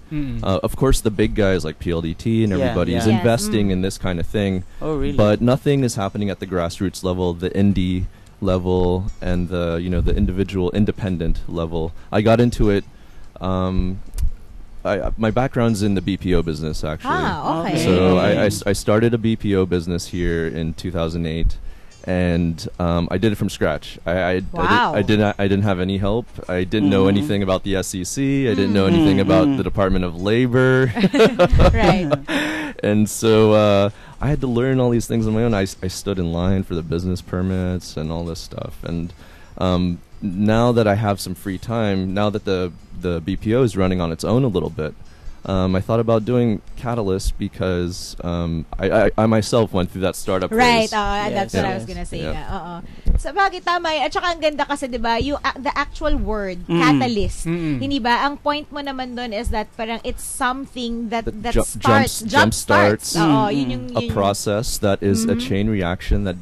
Of course, the big guys like PLDT and everybody is investing in this kind of thing. Oh, really? But nothing is happening at the grassroots level, the indie level, and the individual independent level. I got into it. My background's in the BPO business actually. Okay. So I started a BPO business here in 2008. And I did it from scratch. I didn't have any help. I didn't know anything about the SEC. I didn't know anything about the Department of Labor. Right. And so I had to learn all these things on my own. I stood in line for the business permits and all this stuff. And now that I have some free time, now that the BPO is running on its own a little bit, I thought about doing Catalyst because I myself went through that startup right. phase. That's what I was gonna say. Sa bagay tama at saka ang ganda kasi 'di ba, yung the actual word catalyst. Hindi ba ang point mo naman doon is that parang it's something that jump starts. Yun a process that is a chain reaction that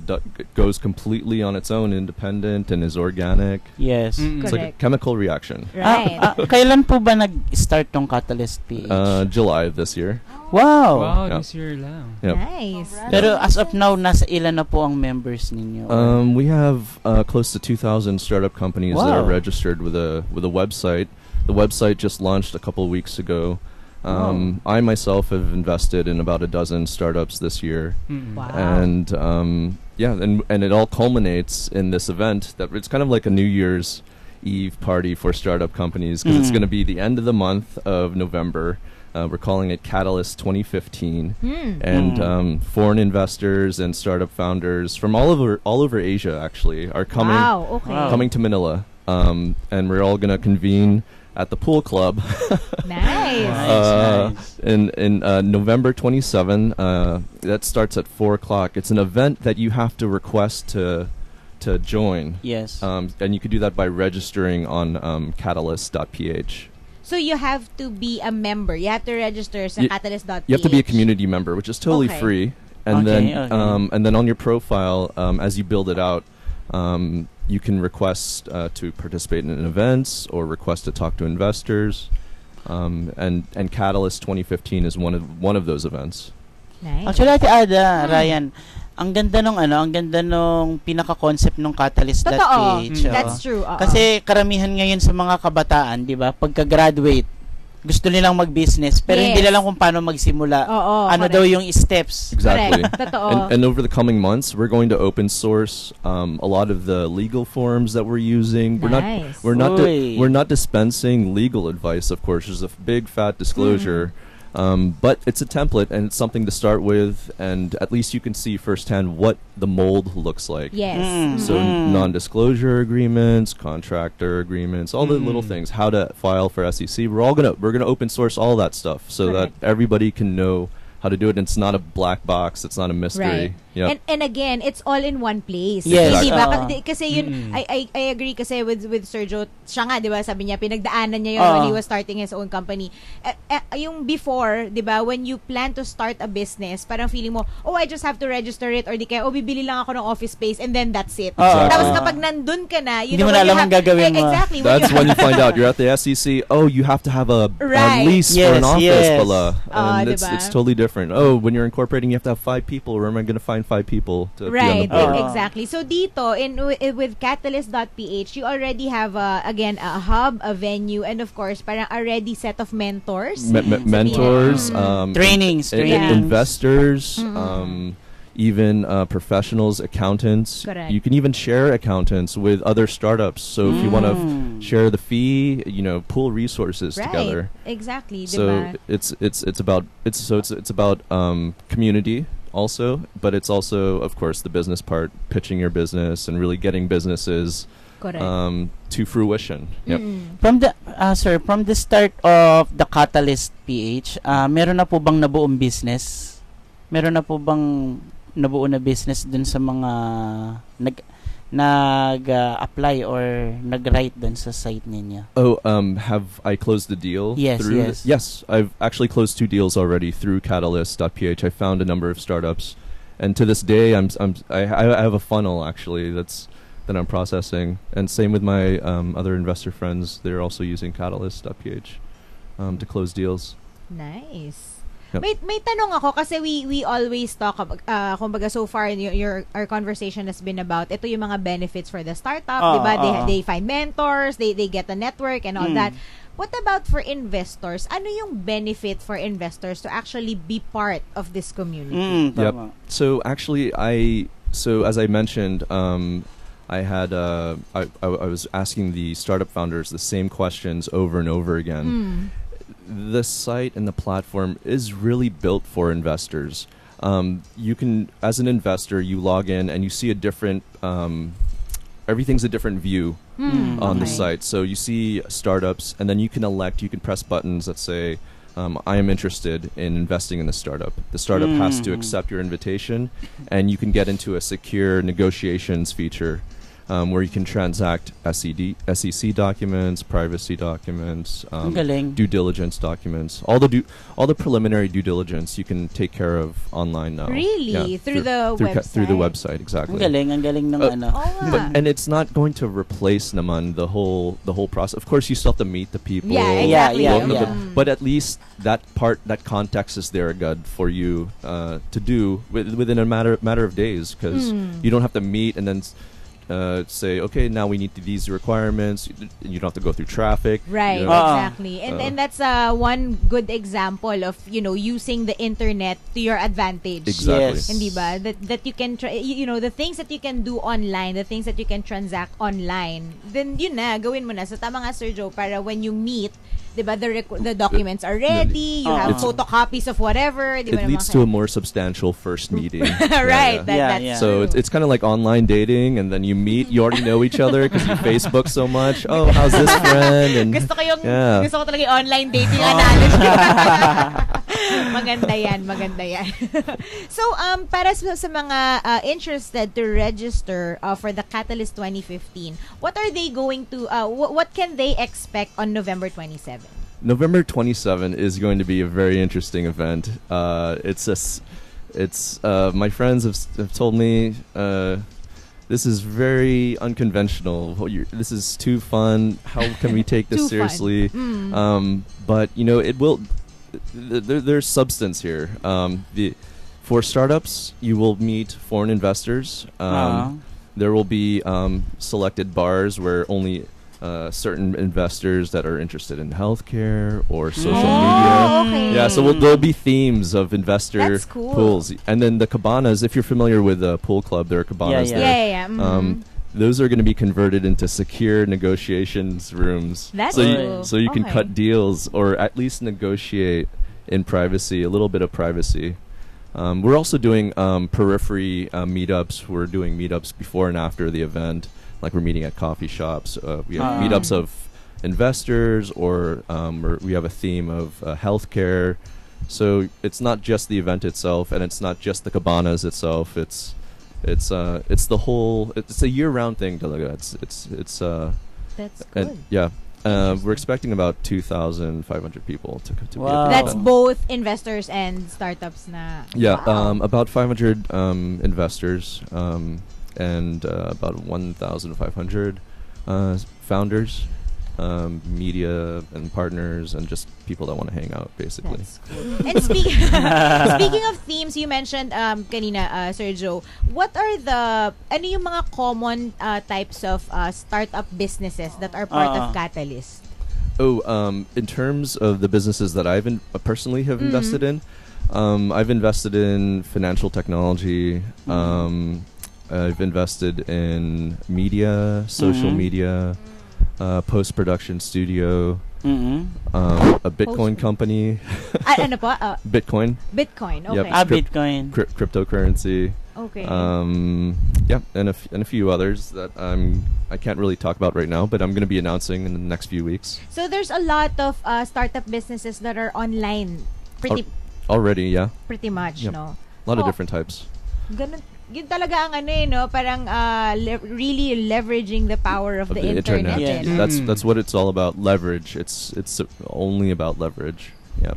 goes completely on its own, independent and is organic. Yes. It's like a chemical reaction. Right. Kailan po ba nag-start tong Catalyst PH? July of this year. Wow. This year lang. Yep. Nice. Pero as of now, nasa ilan na po ang members ninyo? We have close to 2,000 startup companies that are registered with a website. The website just launched a couple of weeks ago. I myself have invested in about a dozen startups this year. Wow. And and it all culminates in this event that it's kind of like a New Year's Eve party for startup companies because it's going to be the end of the month of November. We're calling it Catalyst 2015, and foreign investors and startup founders from all over Asia actually are coming coming to Manila, and we're all gonna convene at the pool club. Nice. In November 27. That starts at 4:00. It's an event that you have to request to join. Yes. And you could do that by registering on catalyst.ph. So you have to be a member. You have to register sa catalyst.ph. You have to be a community member, which is totally free. And then on your profile, as you build it out, you can request to participate in events or request to talk to investors. And Catalyst 2015 is one of those events. Nice. Actually, Ate Ada, Ryan, ang ganda nung pinaka-concept ng Catalyst.ph. That's true. Kasi karamihan ngayon sa mga kabataan, 'di ba, pagka-graduate, gusto nilang mag-business pero hindi Yes. nila alam kung paano magsimula. Oo, ano correct. daw yung steps. Exactly. Correct. Totoo. And over the coming months, we're going to open source a lot of the legal forms that we're using. Nice. Uy. We're not dispensing legal advice. Of course, there's a big fat disclosure. But it's a template and it's something to start with, and at least you can see firsthand what the mold looks like. Yes. So non-disclosure agreements, contractor agreements, all the little things, how to file for SEC. We're gonna open source all that stuff so that everybody can know how to do it. And it's not a black box. It's not a mystery. Right. Yep. And again, it's all in one place. Yes. Hindi ba? Exactly. Kasi yun, I agree kasi with Sergio, siya nga, di ba, sabi niya, pinagdaanan niya yun when he was starting his own company. Yung before, di ba, when you plan to start a business, parang feeling mo, I just have to register it, or di kaya, bibili lang ako ng office space, and then that's it. Exactly. Tapos kapag nandun ka na, you Hindi know, mo na when you alam ang gagawin mo. Exactly. That's when you find out you're at the SEC. Oh, you have to have a lease for an office, pala. And it's totally different. Oh, when you're incorporating, you have to have 5 people. Where am I going to find 5 people to be on the board? Exactly. So dito with Catalyst.ph, you already have again a hub, a venue, and of course, parang a ready set of mentors. Mentors, trainings, investors, even professionals, accountants. Correct. You can even share accountants with other startups. So if you want to share the fee, pool resources together. Exactly. So diba? it's about community also, but it's also, of course, the business part, pitching your business and really getting businesses to fruition. Yep. From the start of the Catalyst PH, meron na po bang nabuong business? Meron na po bang nabuo na business dun sa mga nag-apply or nag-write dun sa site ninyo? Have I closed the deal? Yes, through yes. Yes, I've actually closed 2 deals already through Catalyst.ph. I found a number of startups, and to this day, I have a funnel actually that I'm processing, and same with my other investor friends. They're also using Catalyst.ph to close deals. Nice. Yep. May tanong ako kasi we always talk about kumbaga so far our conversation has been about ito yung mga benefits for the startup, di ba? They find mentors, they get a network and all that. What about for investors? Ano yung benefit for investors to actually be part of this community? Yep. So actually as I mentioned, I had I was asking the startup founders the same questions over and over again. The site and the platform is really built for investors. You can, as an investor, you log in and you see a different, everything's a different view on the site. So you see startups, and then you can press buttons that say, I am interested in investing in the startup. The startup has to accept your invitation, and you can get into a secure negotiations feature. Where you can transact SEC documents, privacy documents, due diligence documents, all the preliminary due diligence you can take care of online now. Really? Through the website? Through the website, exactly. Ang galing ng ano. And it's not going to replace naman the whole process. Of course, you still have to meet the people. Yeah, exactly. But at least that context is there, God, for you to do within a matter of days, because you don't have to meet and then say, okay, now we need these requirements. You don't have to go through traffic. Right, exactly. And that's one good example of, using the internet to your advantage. Exactly. Yes. Hindi ba? That you can, the things that you can do online, the things that you can transact online, then yun na, gawin mo na. So tama nga, Sergio, para when you meet, diba, the documents are ready, you have photocopies of whatever. It leads to a more substantial first meeting. Right. So it's kind of like online dating, and then you meet, you already know each other because you Facebook so much. Oh, how's this friend? And gusto ko talaga yung online dating analogy. Maganda yan. So, para sa mga interested to register for the Catalyst 2015, what are they going to, what can they expect on November 27? November 27 is going to be a very interesting event. My friends have told me this is very unconventional. This is too fun. How can we take this seriously? But it will. There's substance here. For startups, you will meet foreign investors. There will be selected bars where only certain investors that are interested in healthcare or social media. Okay. Yeah, so there'll be themes of investor That's cool. pools. And then the cabanas, if you're familiar with the pool club, there are cabanas there. Yeah. Those are going to be converted into secure negotiations rooms. That's so cool. so you can Okay. cut deals or at least negotiate in privacy, a little bit of privacy. We're also doing periphery meetups. We're doing meetups before and after the event. Like we're meeting at coffee shops. We have meetups of investors, or we have a theme of healthcare. So it's not just the event itself, and it's not just the cabanas itself. It's the whole. It's a year-round thing, Talaga. It's That's and good. yeah. We're expecting about 2,500 people to be at the That's event. both investors and startups na. Yeah, Wow. about 500 investors and about 1,500 founders, media and partners, and just people that want to hang out, basically. That's cool. And speaking of themes, you mentioned kanina, Sergio, what are ano yung mga common types of startup businesses that are part of Catalyst? In terms of the businesses that I've personally have invested in, I've invested in financial technology. I've invested in media, social media, post-production studio, a Bitcoin company. Ano po? Bitcoin. Bitcoin, Yep. okay. Bitcoin. Cryptocurrency. Okay. Yeah, and a few others that I can't really talk about right now, but I'm going to be announcing in the next few weeks. So there's a lot of startup businesses that are online. Already, yeah. Pretty much, Yep. no? A lot of different types. Ganun, yun talaga ang no? Parang really leveraging the power of the internet. Yes. no? That's what it's all about. Leverage. It's only about leverage. Yeah.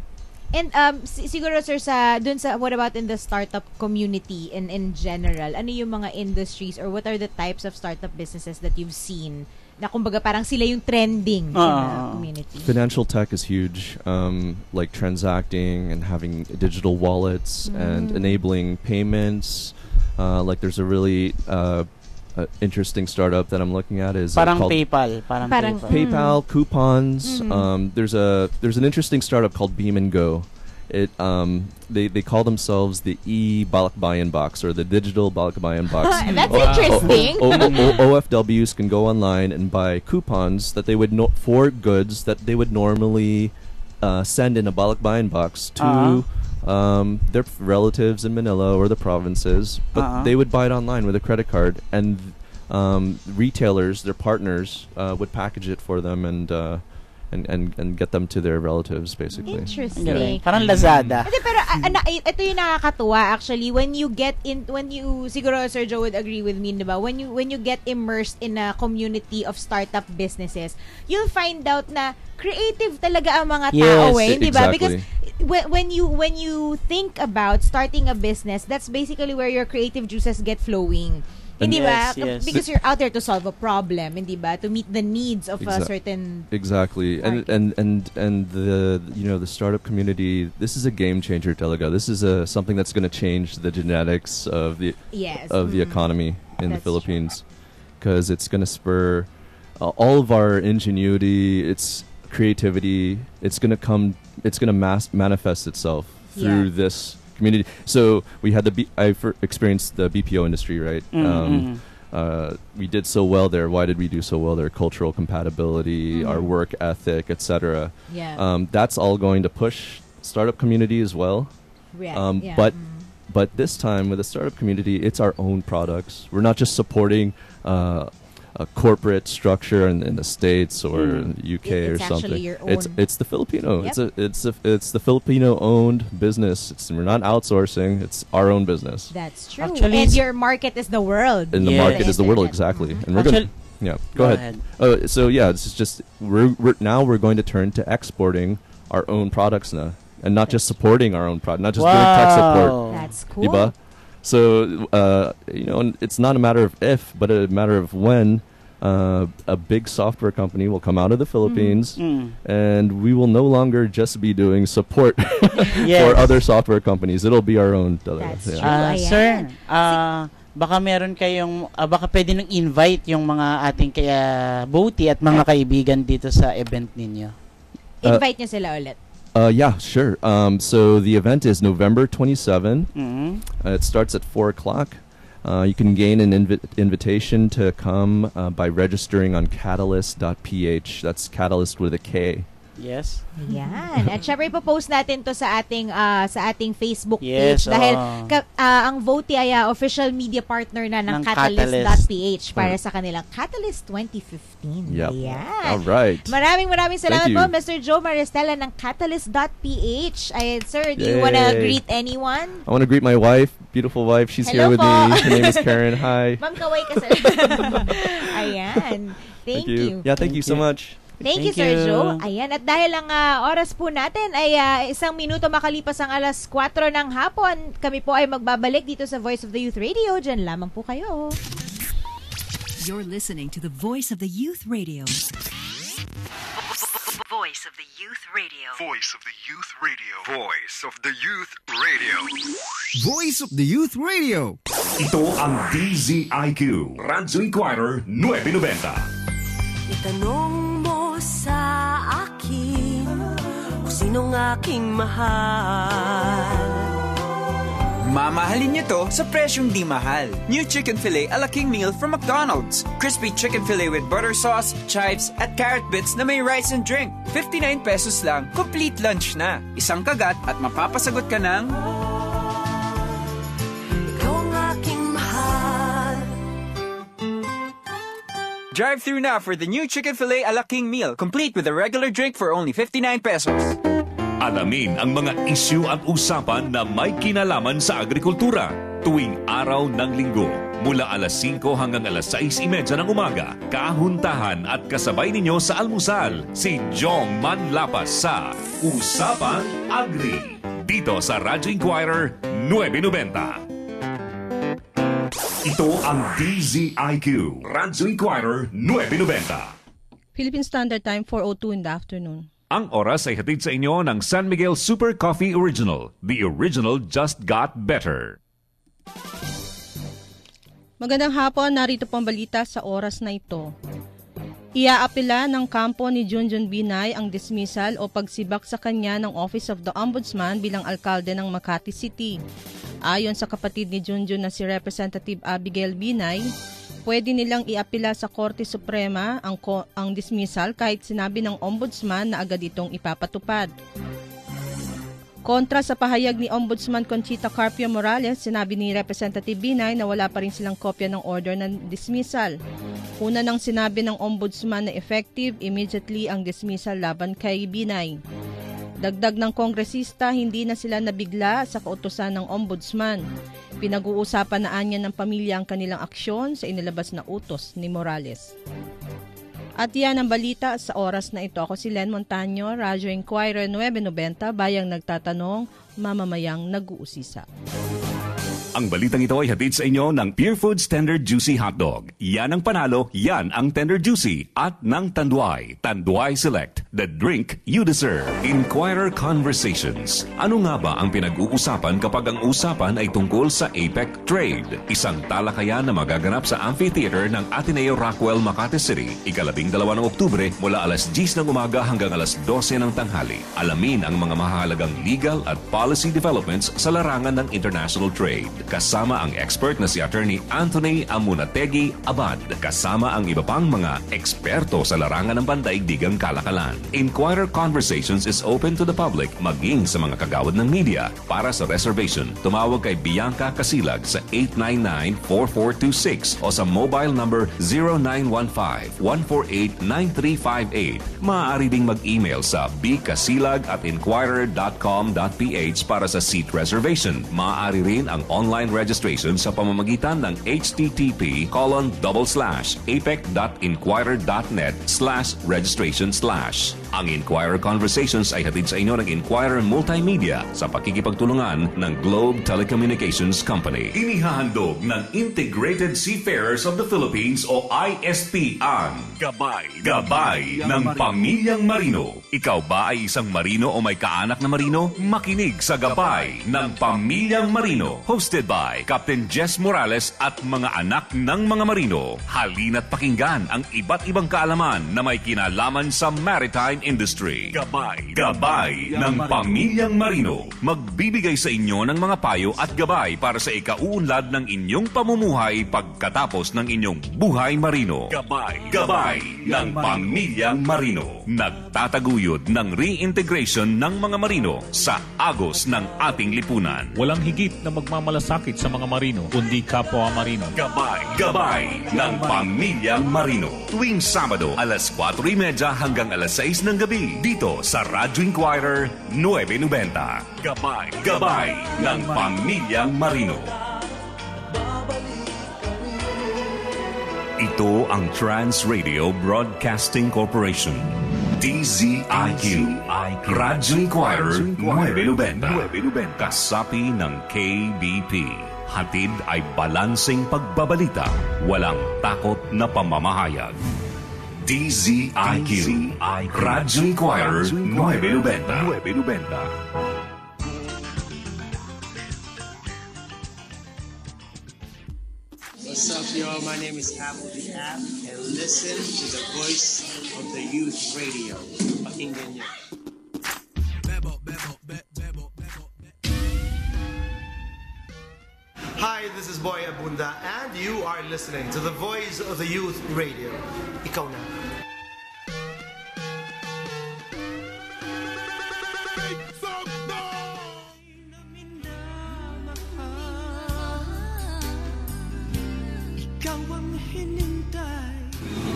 And siguro sir dun sa what about in the startup community in general? Ano yung mga industries or what are the types of startup businesses that you've seen na kumbaga parang sila yung trending in the community? Financial tech is huge. Like transacting and having digital wallets and enabling payments. Like there's a really interesting startup that I'm looking at is Parang called PayPal. Parang PayPal, coupons. There's an interesting startup called Beam and Go. They call themselves the e-Balikbayan box, or the digital Balikbayan box. That's interesting. OFWs can go online and buy coupons that they would for goods that they would normally send in a Balikbayan box to their relatives in Manila or the provinces, but they would buy it online with a credit card, and retailers, their partners, would package it for them and get them to their relatives, basically. Interesting. Parang Lazada. Hindi, pero ito yung nakakatuwa actually when you siguro Sergio would agree with me, diba? When you get immersed in a community of startup businesses, you'll find out na creative talaga ang mga tao, diba? Exactly. Because when you think about starting a business, that's basically where your creative juices get flowing. Hindi ba? Yes. Because you're out there to solve a problem, hindi ba? To meet the needs of a certain Exactly. And the startup community, this is a game changer, Talaga. This is something that's going to change the genetics of the economy in the Philippines, because it's going to spur all of our ingenuity, its creativity. It's going to manifest itself through this community. So we had I experienced the BPO industry, right? We did so well there. Why did we do so well there? Cultural compatibility, our work ethic, etc. Yeah. That's all going to push startup community as well. But this time with the startup community, it's our own products. We're not just supporting a corporate structure in the States or UK or something. Your own. It's the Filipino. Yep. It's the Filipino owned business. We're not outsourcing. It's our own business. That's true. Actually, and your market is the world. And the market is the world, exactly. And we're going. Yeah, go ahead. So yeah, it's just we're going to turn to exporting our own products now, and not just supporting our own product, not just doing tech support. That's cool. Diba? So, and it's not a matter of if, but a matter of when a big software company will come out of the Philippines, and we will no longer just be doing support for other software companies. It'll be our own. That's true. Sir, baka meron kayong, baka pwede nang invite yung mga ating kaya Boaty at mga kaibigan dito sa event ninyo. Invite niyo sila ulit. Yeah, sure. So the event is November 27. It starts at 4 o'clock. You can gain an invitation to come by registering on catalyst.ph. That's Catalyst with a K. Yes. Yan. At syempre ipopost natin to sa ating Facebook Yes, page dahil ang Voty ay official media partner na ng Catalyst.ph para sa kanilang Catalyst 2015. Yep. Yan. All right. Maraming salamat Thank po, you. Mr. Joe Maristella ng Catalyst.ph. Ayan, sir, do you wanna greet anyone? I want to greet my wife, beautiful wife. She's Hello here with po. me. Her name is Karen. Hi. Ma'am, kaway ka sa Ayan. Thank you. Yeah, thank you so much. Thank you, Sir Joe. Ayan, at dahil ang oras po natin ay 1 minuto makalipas ang alas 4 ng hapon, kami po ay magbabalik dito sa Voice of the Youth Radio. Diyan lamang po kayo. You're listening to the Voice of the Youth Radio. Voice of the Youth Radio. Voice of the Youth Radio. Voice of the Youth Radio. Voice of the Youth Radio. Ito ang DZIQ Radyo Inquirer 990. Itanong mo sa akin kung sinong aking mahal. Mamahalin niyo to sa presyong di mahal. New chicken fillet a la King meal from McDonald's. Crispy chicken fillet with butter sauce, chives, at carrot bits na may rice and drink. 59 pesos lang, complete lunch na. Isang kagat at mapapasagot ka ng... Ikaw ang aking mahal. Drive-thru na for the new chicken fillet a la King meal, complete with a regular drink for only 59 pesos. Alamin ang mga isyu at usapan na may kinalaman sa agrikultura tuwing araw ng linggo. Mula alas 5 hanggang alas 6:30 ng umaga, kahuntahan at kasabay ninyo sa almusal si Jong Manlapas sa Usapan Agri. Dito sa Radyo Inquirer 990. Ito ang DZIQ Radyo Inquirer 990. Philippine Standard Time, 4:02 in the afternoon. Ang oras ay hatid sa inyo ng San Miguel Super Coffee Original. The original just got better. Magandang hapon, narito pang balita sa oras na ito. Iaapila ng kampo ni Junjun Binay ang dismissal o pagsibak sa kanya ng Office of the Ombudsman bilang alkalde ng Makati City. Ayon sa kapatid ni Junjun na si Representative Abigail Binay, pwede nilang iapila sa Korte Suprema ang dismissal kahit sinabi ng Ombudsman na agad itong ipapatupad. Kontra sa pahayag ni Ombudsman Conchita Carpio Morales, sinabi ni Representative Binay na wala pa rin silang kopya ng order ng dismissal. Una nang sinabi ng Ombudsman na effective immediately ang dismissal laban kay Binay. Dagdag ng kongresista, hindi na sila nabigla sa kautusan ng Ombudsman. Pinag-uusapan na anya ng pamilya ang kanilang aksyon sa inilabas na utos ni Morales. At yan ang balita sa oras na ito. Ako si Len Montaño, Radyo Inquirer 990, bayang nagtatanong, mamamayang nag-uusisa. Ang balitang ito ay hatid sa inyo ng Pure Foods Tender Juicy Hotdog. Yan ang panalo, yan ang Tender Juicy. At ng Tanduay, Tanduay Select, the drink you deserve. Inquirer Conversations. Ano nga ba ang pinag-uusapan kapag ang usapan ay tungkol sa APEC Trade? Isang talakayan na magaganap sa amphitheater ng Ateneo Rockwell, Makati City, ika-12 ng Oktubre mula alas 10 ng umaga hanggang alas 12 ng tanghali. Alamin ang mga mahalagang legal at policy developments sa larangan ng international trade. Kasama ang expert na si Attorney Anthony Amunategi Abad. Kasama ang iba pang mga eksperto sa larangan ng pandaigdigang kalakalan. Inquirer Conversations is open to the public, maging sa mga kagawad ng media. Para sa reservation, tumawag kay Bianca Casilag sa 899-4426 o sa mobile number 0915-148-9358. Maaari ding mag-email sa bcasilag@inquirer.com.ph para sa seat reservation. Maaari rin ang online registration sa pamamagitan ng http://apec.inquirer.net/registration/. Ang Inquirer Conversations ay hatid sa inyo ng Inquirer Multimedia sa pakikipagtulungan ng Globe Telecommunications Company. Inihahandog ng Integrated Seafarers of the Philippines o ISP ang Gabay ng Pamilyang Marino. Ikaw ba ay isang marino o may kaanak na marino? Makinig sa Gabay ng Pamilyang Marino. Hosted by Captain Jess Morales at mga anak ng mga marino. Halina't pakinggan ang iba't ibang kaalaman na may kinalaman sa maritime industry. Gabay ng Pamilyang Marino. Magbibigay sa inyo ng mga payo at gabay para sa ikauunlad ng inyong pamumuhay pagkatapos ng inyong buhay marino. Gabay ng Pamilyang Marino. Nagtataguyod ng reintegration ng mga marino sa agos ng ating lipunan. Walang higit na magmamalasakit sa mga marino, kundi kapwa marino. Gabay ng Pamilyang Marino. Tuwing Sabado, alas 4:30 hanggang alas 6 ng gabi. Dito sa Radyo Inquirer 990. Gabay ng Pamilyang Marino. Ito ang Trans Radio Broadcasting Corporation. DZIQ. Radyo Inquirer 990. Kasapi ng KBP. Hatid ay balanseng pagbabalita. Walang takot na pamamahayag. DZIQ. Radyo Inquirer 990. What's up, y'all? My name is Apple the App, and listen to the Voice of the Youth Radio. Pakinggan niyo. Hi, this is Boy Abunda, and you are listening to the Voice of the Youth Radio. Ikaw na.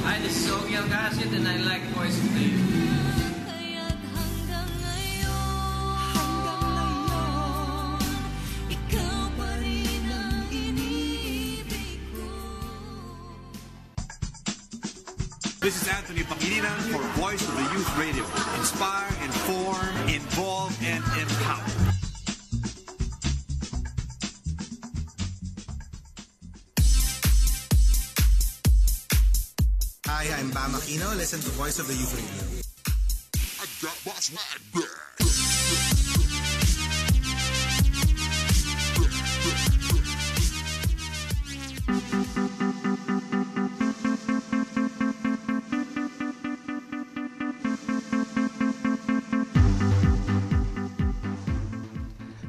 Hi, this is Ogie Alcacid, and I like Voice of the Youth. This is Anthony Pangilinan for Voice of the Youth Radio. Inspire, inform, involve, and empower. Hi, I'm Bam Aquino. Listen to Voice of the Youth Radio.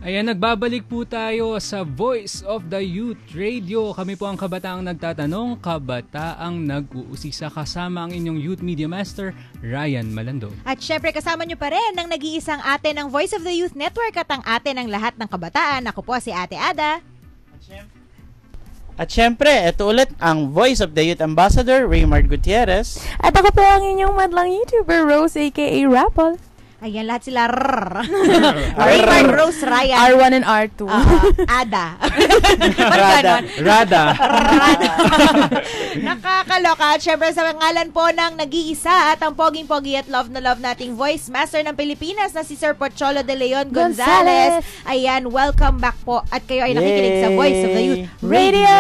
Ayan, nagbabalik po tayo sa Voice of the Youth Radio. Kami po ang kabataang nagtatanong, kabataang nag-uusisa, kasama ang inyong Youth Media Master, Ryan Malando. At syempre kasama nyo pa rin ang nag-iisang ate ng Voice of the Youth Network at ang ate ng lahat ng kabataan. Ako po si Ate Ada. At syempre, ito ulit ang Voice of the Youth Ambassador, Raymart Gutierrez. At ako po ang inyong madlang YouTuber, Rose aka Rapple. Ayan, lahat sila Raymart, Rose, Ryan. R1 and R2. Ada. Rada. Nakakaloka. At syempre sa ngalan po ng nag-iisa at ang poging-pogi at love na love nating voice master ng Pilipinas na si Sir Pocholo de Leon Gonzalez. Ayan, welcome back po. At kayo ay nakikinig sa Voice of the Youth Radio.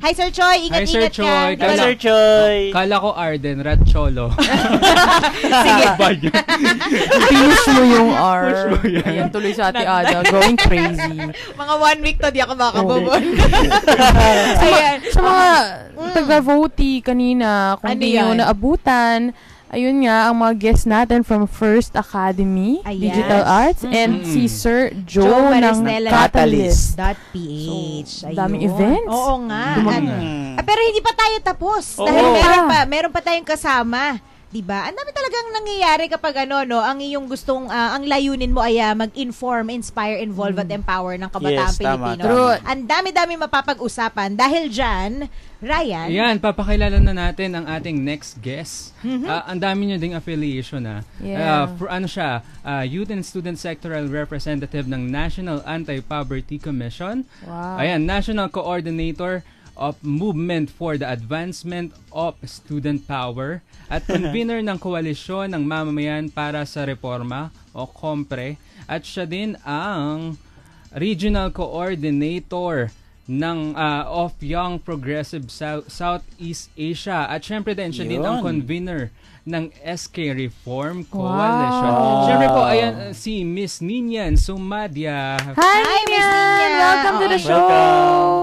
Hi, Sir Choi. Ingat-ingat ka. Hi, Sir Choi. Kala ko Arden, Ratcholo. Sige. Push mo yung R. Ayan, tuloy sa Ate Ada. Going crazy. Mga 1 week to, di ako makabubon. Sa mga taga-vote kanina, kung di nyo naabutan, ayun nga, ang mga guests natin from First Academy, Digital Arts, and si Sir Joe ng Catalyst.ph. Daming events. Oo nga. Pero hindi pa tayo tapos. Dahil meron pa tayong kasama. Diba? Ang dami talagang nangyayari kapag ang iyong gustong, ang layunin mo ay mag-inform, inspire, involve, at empower ng kabataang Pilipino. Tama. Ang dami-dami mapapag-usapan. Dahil dyan, Ryan. Yan, papakilala na natin ang ating next guest. Ang dami niya ding affiliation siya? Youth and Student Sectoral Representative ng National Anti-Poverty Commission. Wow. Ayan, National Coordinator of Movement for the Advancement of Student Power at convener ng Koalisyon ng Mamamayan para sa Reforma o COMPRE, at siya din ang Regional Coordinator ng of Young Progressive Southeast Asia, at syempre din siya din ang convener ng SK Reform Coalition. Wow. Syempre po, ayan si Miss Ninian Sumadia. Hi, Miss Ninian! Welcome to the show!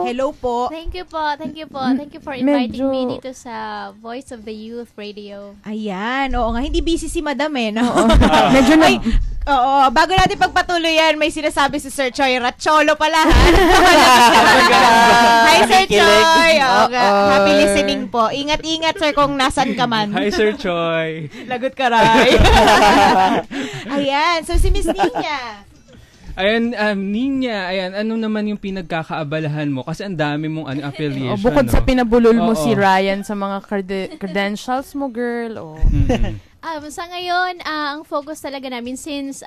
Hello po. Thank you po. Thank you for inviting me dito sa Voice of the Youth Radio. Ayan, oo nga, hindi busy si Madam no? Medyo na... Oo, bago natin pagpatuloy yan, may sinasabi si Sir Choi, Ratcholo pala. Hi, Sir Choi! Happy listening po. Ingat-ingat, sir, kung nasan ka man. Hi, Sir Choi! Lagot ka, Ray. Ayan, so si Miss Nina. Ayan, Ninya, ano naman yung pinagkakaabalahan mo? Kasi ang dami mong affiliation. Bukod sa pinabulol mo si Ryan sa mga credentials mo, girl. Sa ngayon, ang focus talaga namin since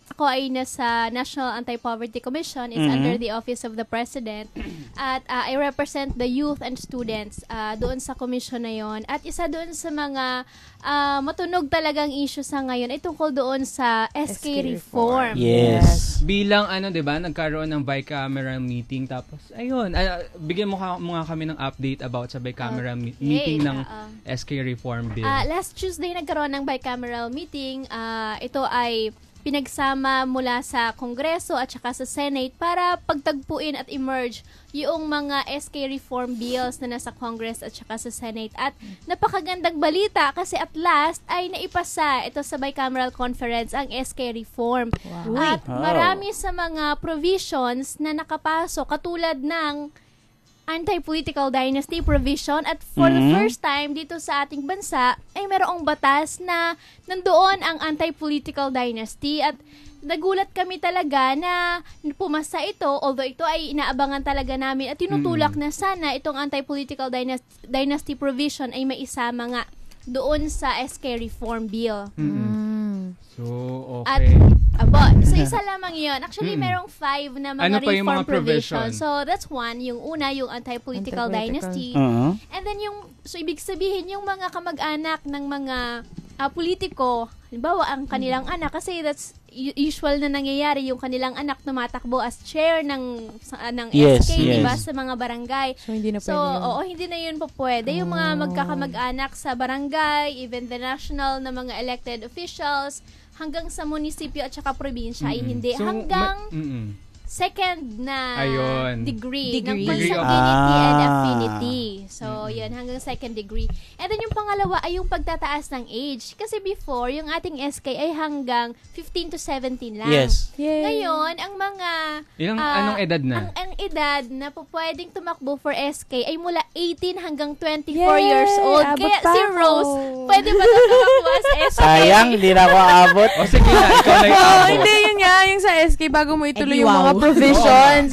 ako ay nasa National Anti-Poverty Commission, is under the Office of the President, at I represent the youth and students doon sa commission na yon. At isa doon sa mga matunog talagang issue sa ngayon ay tungkol doon sa SK Reform. Yes. Bilang diba, nagkaroon ng bicameral meeting, tapos ayun, bigyan mo nga kami ng update about sa bicameral meeting ng SK Reform Bill. Last Tuesday nagkaroon ng bicameral meeting. Ito ay pinagsama mula sa Kongreso at saka sa Senate para pagtagpuin at emerge yung mga SK Reform bills na nasa Congress at saka sa Senate. At napakagandang balita kasi at last ay naipasa ito sa bicameral conference ang SK Reform. Wow. At marami sa mga provisions na nakapasok katulad ng anti-political dynasty provision, at for the first time dito sa ating bansa ay mayroong batas na nandoon ang anti-political dynasty, at nagulat kami talaga na pumasa ito, although ito ay inaabangan talaga namin at tinutulak na sana itong anti-political dynasty provision ay maisama nga doon sa SK Reform Bill. So, okay. So isa lamang yun. Actually, merong 5 na mga reform provisions. So, that's one. Yung una, yung anti-political dynasty. And then so ibig sabihin, yung mga kamag-anak ng mga politiko, halimbawa, ang kanilang anak, kasi that's usual na nangyayari, yung kanilang anak tumatakbo as chair ng SK, diba, sa mga barangay. So, hindi na pwede yun. Oo, hindi na yun po pwede. Yung mga magkakamag-anak sa barangay, even the national na mga elected officials, hanggang sa munisipyo at saka probinsya ay hindi. So, hanggang second na degree ng consanguinity and affinity. So, yun, hanggang second degree. And then yung pangalawa ay yung pagtataas ng age. Kasi before, yung ating SK ay hanggang 15 to 17 lang. Yes. Ngayon, ang mga... anong edad na? Ang edad na po pwedeng tumakbo for SK ay mula 18 hanggang 24 years old. Kaya si Rose, pwede ba ito tumakbo as SK? Sayang, hindi na ako abot. O sige na, ikaw na abot. Hindi, yun nga, yung sa SK, bago mo ituloy yung mga provisions.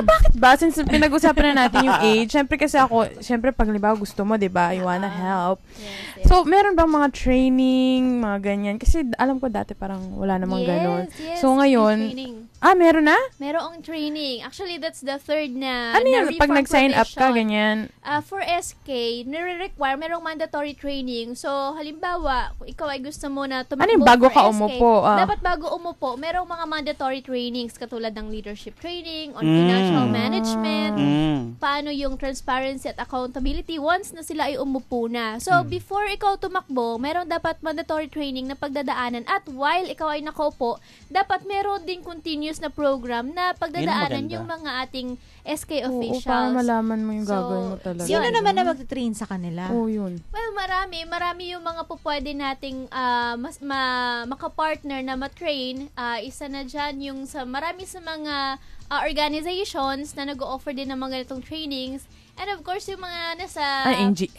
Bakit ba? Since pinag-usapan na natin yung age, syempre kasi ako, pag libaw gusto mo, diba? You wanna help. Yes. So, meron bang mga training, mga ganyan? Kasi alam ko dati parang wala namang ganon. Yes, so, ngayon, meron na? Merong training. Actually, that's the third na ano yun? Pag nag-sign up ka, ganyan? For SK, nire-require, merong mandatory training. So, halimbawa, kung ikaw ay gusto mo na tumakbo yung bago for ka SK, umupo? Dapat bago umupo, merong mga mandatory trainings katulad ng leadership training, on financial management, paano yung transparency at accountability once na sila ay umupo na. So, before ikaw tumakbo, meron dapat mandatory training na pagdadaanan, at while ikaw ay nakaupo, dapat meron din continuous na program na pagdadaanan yung mga ating SK officials. Para malaman mo yung gagawin mo talaga. Sino naman na magte-train sa kanila? Yun. Well, marami yung mga po pwede nating makapartner na matrain. Isa na dyan yung marami sa mga organizations na nag-o-offer din ng mga ganitong trainings. And of course, yung mga nasa...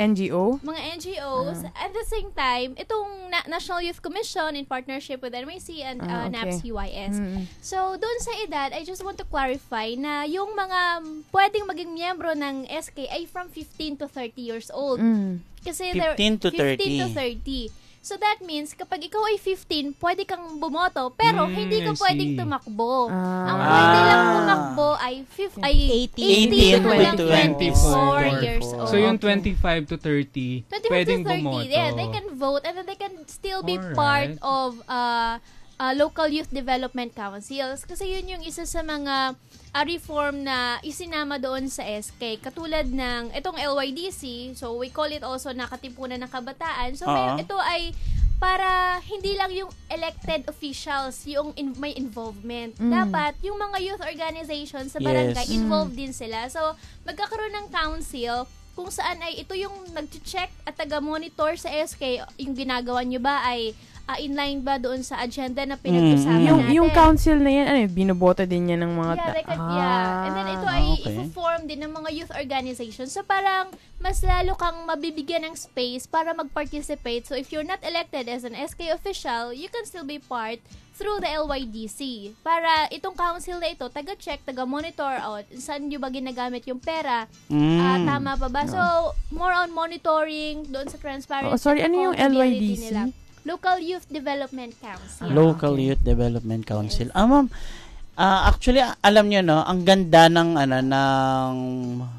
NGO? Mga NGOs. At the same time, itong National Youth Commission in partnership with NYC and NAPS-UIS. So, doon sa edad, I just want to clarify na yung mga pwedeng maging miyembro ng SK ay from 15 to 30 years old. Kasi 15 to 30. So that means, kapag ikaw ay 15, pwede kang bumoto, pero hindi ka pwedeng tumakbo. Ang pwede lang tumakbo ay 18 to 24 years old. So yung 25 to 30, 25 pwedeng to 30, bumoto. yeah, they can vote and then they can still be part of local youth development councils. Kasi yun yung isa sa mga reform na isinama doon sa SK. Katulad ng itong LYDC, so we call it also Nakatipunan ng Kabataan. So ito ay para hindi lang yung elected officials yung may involvement. Dapat yung mga youth organizations sa barangay involved din sila. So magkakaroon ng council kung saan ay ito yung nag-check at taga-monitor sa SK, yung ginagawa nyo ba ay inline ba doon sa agenda na pinag-usapan natin. Yung council na yan, binoboto din yan ng mga... And then ito ay i-form din ng mga youth organizations. So parang mas lalo kang mabibigyan ng space para mag-participate. So if you're not elected as an SK official, you can still be part through the LYDC. Para itong council na ito, taga-check, taga-monitor out, saan nyo ba ginagamit yung pera, tama pa ba? So, more on monitoring, doon sa transparency. Ano yung LYDC? Nila. Local Youth Development Council. Local Youth Development Council. Ma'am, actually, alam nyo, no, ang ganda ng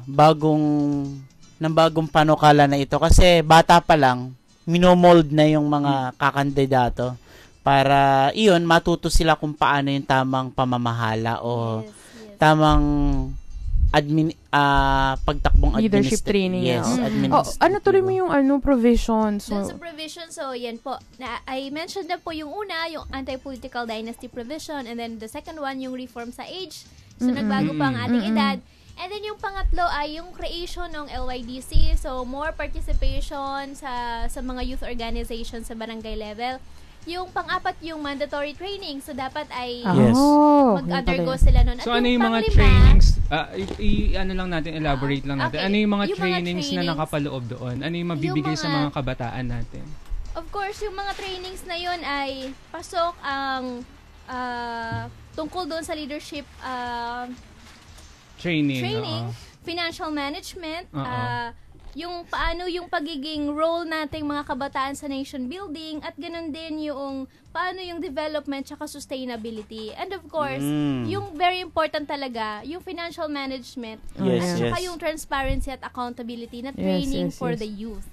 bagong panukala na ito kasi bata pa lang, minomold na yung mga kakandidato para iyon matuto sila kung paano yung tamang pamamahala o tamang pagtakbong leadership training. Yes, ano tuloy mo yung provisions? So, sa provision, so yan po. I mentioned na po yung una, yung anti-political dynasty provision, and then the second one, yung reform sa age. So, nagbago pa ang ating edad. And then yung pangatlo ay yung creation ng LYDC. So, more participation sa mga youth organizations sa barangay level. Yung pang-apat yung mandatory training. So, dapat ay mag-undergo sila nun. So, ano yung mga trainings? Elaborate lang natin. Ano yung mga trainings na nakapaloob doon? Ano yung mabibigay sa mga kabataan natin? Of course, yung mga trainings na yun ay pasok ang tungkol doon sa leadership training, financial management, yung paano yung pagiging role nating mga kabataan sa nation building at ganun din yung paano yung development tsaka sustainability. And of course, yung very important talaga, yung financial management at saka yung transparency at accountability na training for the youth.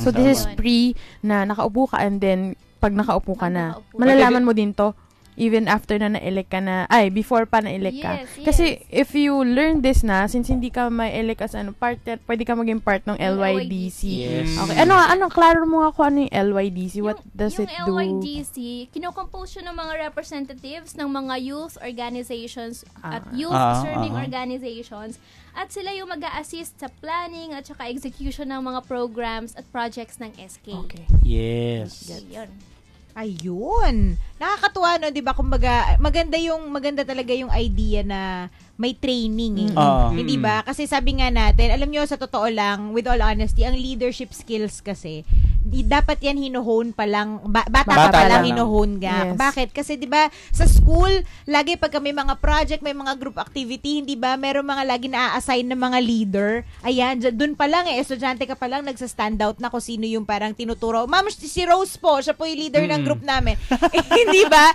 So this is pre na nakaupo ka and then pag nakaupo ka na, malalaman mo din to even after na na-elect ka na, before pa na-elect ka. Kasi if you learn this na, since hindi ka ma-elect as pwede ka maging part ng LYDC. Okay. Ano, klaro mo ako ano yung LYDC? What does it do? Yung LYDC, kinocompose yun ng mga representatives ng mga youth organizations at youth serving organizations. At sila yung mag-a-assist sa planning at saka execution ng mga programs at projects ng SK. Okay. Yes. Ayun. Nakakatuwa, no, 'di ba? Kumbaga, maganda talaga yung idea na may training Hindi ba? Kasi sabi nga natin, alam nyo, sa totoo lang, with all honesty, ang leadership skills kasi, dapat yan hino-hone pa lang, bata pa lang hino-hone nga. Yes. Bakit? Kasi 'di ba, sa school, lagi pagka may mga project, may mga group activity, hindi ba, meron mga lagi na-assign na mga leader. Ayan, doon pa lang estudyante ka pa lang nagsa-stand out na kung sino yung parang tinuturo. Ma'am, si Rose po, siya po yung leader ng group namin. Hindi ba?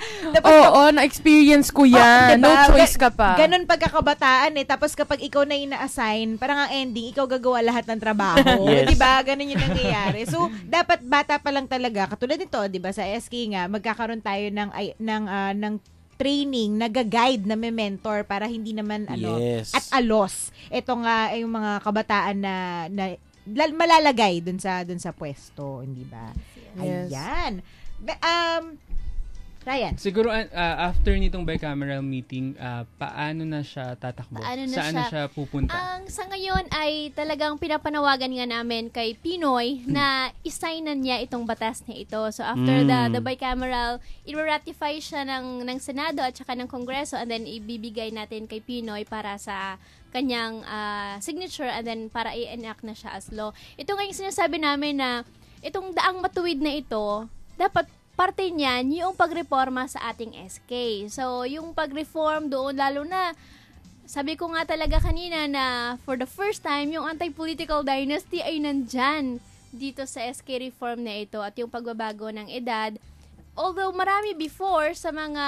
Na-experience ko yan. Diba? No choice ka pa. Ganun pagkakabataan Tapos kapag ikaw na yung na-assign, parang ang ending, ikaw gagawa lahat ng trabaho. Diba? Ganun yung nangyayari. So, dapat bata pa lang talaga. Katulad nito, diba, sa SK nga, magkakaroon tayo ng training, nag-guide, na mentor para hindi naman at alos. Ito nga yung mga kabataan na malalagay dun sa pwesto, hindi ba? Yes. Ayan. Ryan. Siguro after nitong bicameral meeting, paano na siya tatakbo? Saan na siya pupunta? Sa ngayon ay talagang pinapanawagan nga namin kay Pinoy na isignan niya itong batas na ito. So after the bicameral, i-ratify siya ng Senado at saka ng Kongreso, and then ibibigay natin kay Pinoy para sa kanyang signature, and then para i-enact na siya as law. Ito nga yung sinasabi namin na itong daang matuwid na ito, dapat parte niyan yung pagreforma sa ating SK. So, yung pagreform doon, lalo na, sabi ko nga talaga kanina na for the first time, yung anti-political dynasty ay nandyan. dito sa SK reform na ito at yung pagbabago ng edad. Although marami before sa mga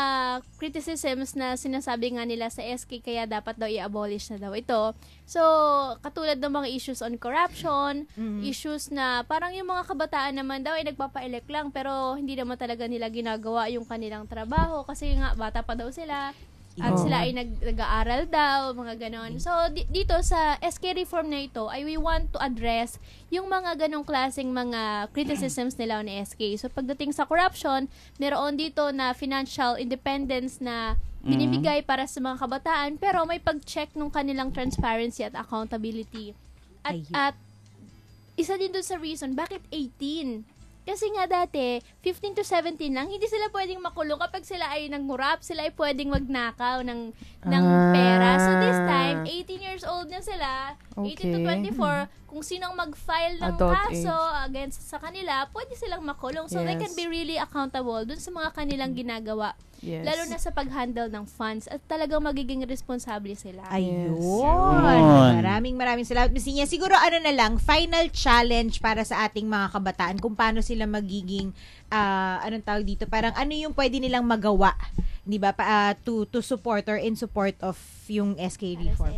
criticisms na sinasabi nga nila sa SK kaya dapat daw i-abolish na daw ito. So, katulad ng mga issues on corruption, issues na parang yung mga kabataan naman daw ay nagpapa-elect lang pero hindi naman talaga nila ginagawa yung kanilang trabaho kasi nga bata pa daw sila. At sila ay nag-aaral daw, mga ganon. So, dito sa SK reform na ito, ay we want to address yung mga ganong klaseng mga criticisms nila ni SK. So, pagdating sa corruption, meron dito na financial independence na binibigay para sa mga kabataan, pero may pag-check ng kanilang transparency at accountability. At isa din doon sa reason, bakit 18? Kasi nga dati, 15 to 17 lang, hindi sila pwedeng makulong kapag sila ay nangurap, sila ay pwedeng magnakaw ng pera. So this time, 18 years old na sila, 18 to 24, kung sinong mag-file ng kaso against sa kanila, pwede silang makulong. So they can be really accountable dun sa mga kanilang ginagawa. Yes. Lalo na sa pag-handle ng funds at talagang magiging responsable sila. Ayun. Maraming salamat, Miss Nina. Siguro na lang, final challenge para sa ating mga kabataan kung paano sila magiging, anong tawag dito, parang ano yung pwede nilang magawa, di ba, to support or in support of yung SK reform.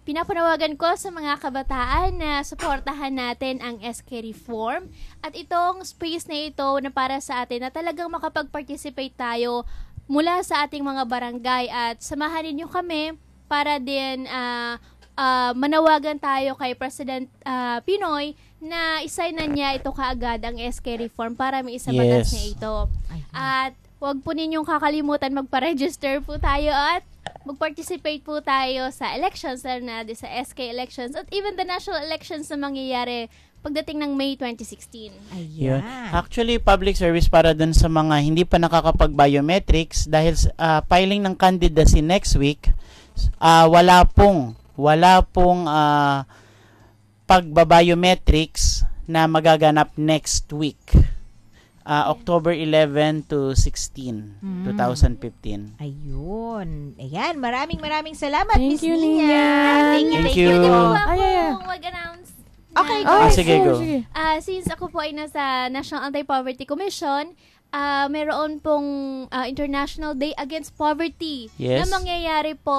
Pinapanawagan ko sa mga kabataan na suportahan natin ang SK reform at itong space na ito na para sa atin na talagang makapag-participate tayo mula sa ating mga barangay at samahan ninyo kami para din manawagan tayo kay President Pinoy na isign na niya ito kaagad ang SK reform para may isabatas na ito. At huwag po ninyong kakalimutan magpa-register po tayo at mag-participate po tayo sa elections na sa SK elections at even the national elections na mangyayari pagdating ng May 2016. Ayun. Actually, public service para dun sa mga hindi pa nakakapag-biometrics dahil filing ng candidacy next week, wala pong pagba-biometrics na magaganap next week. October 11 to 16, 2015. Ayun. Ayan, maraming salamat, Miss Thank you, Nina. Thank you. Pwede po ako mag-announce. Okay, sige, go. Since ako po ay nasa National Anti-Poverty Commission, meron pong International Day Against Poverty na mangyayari po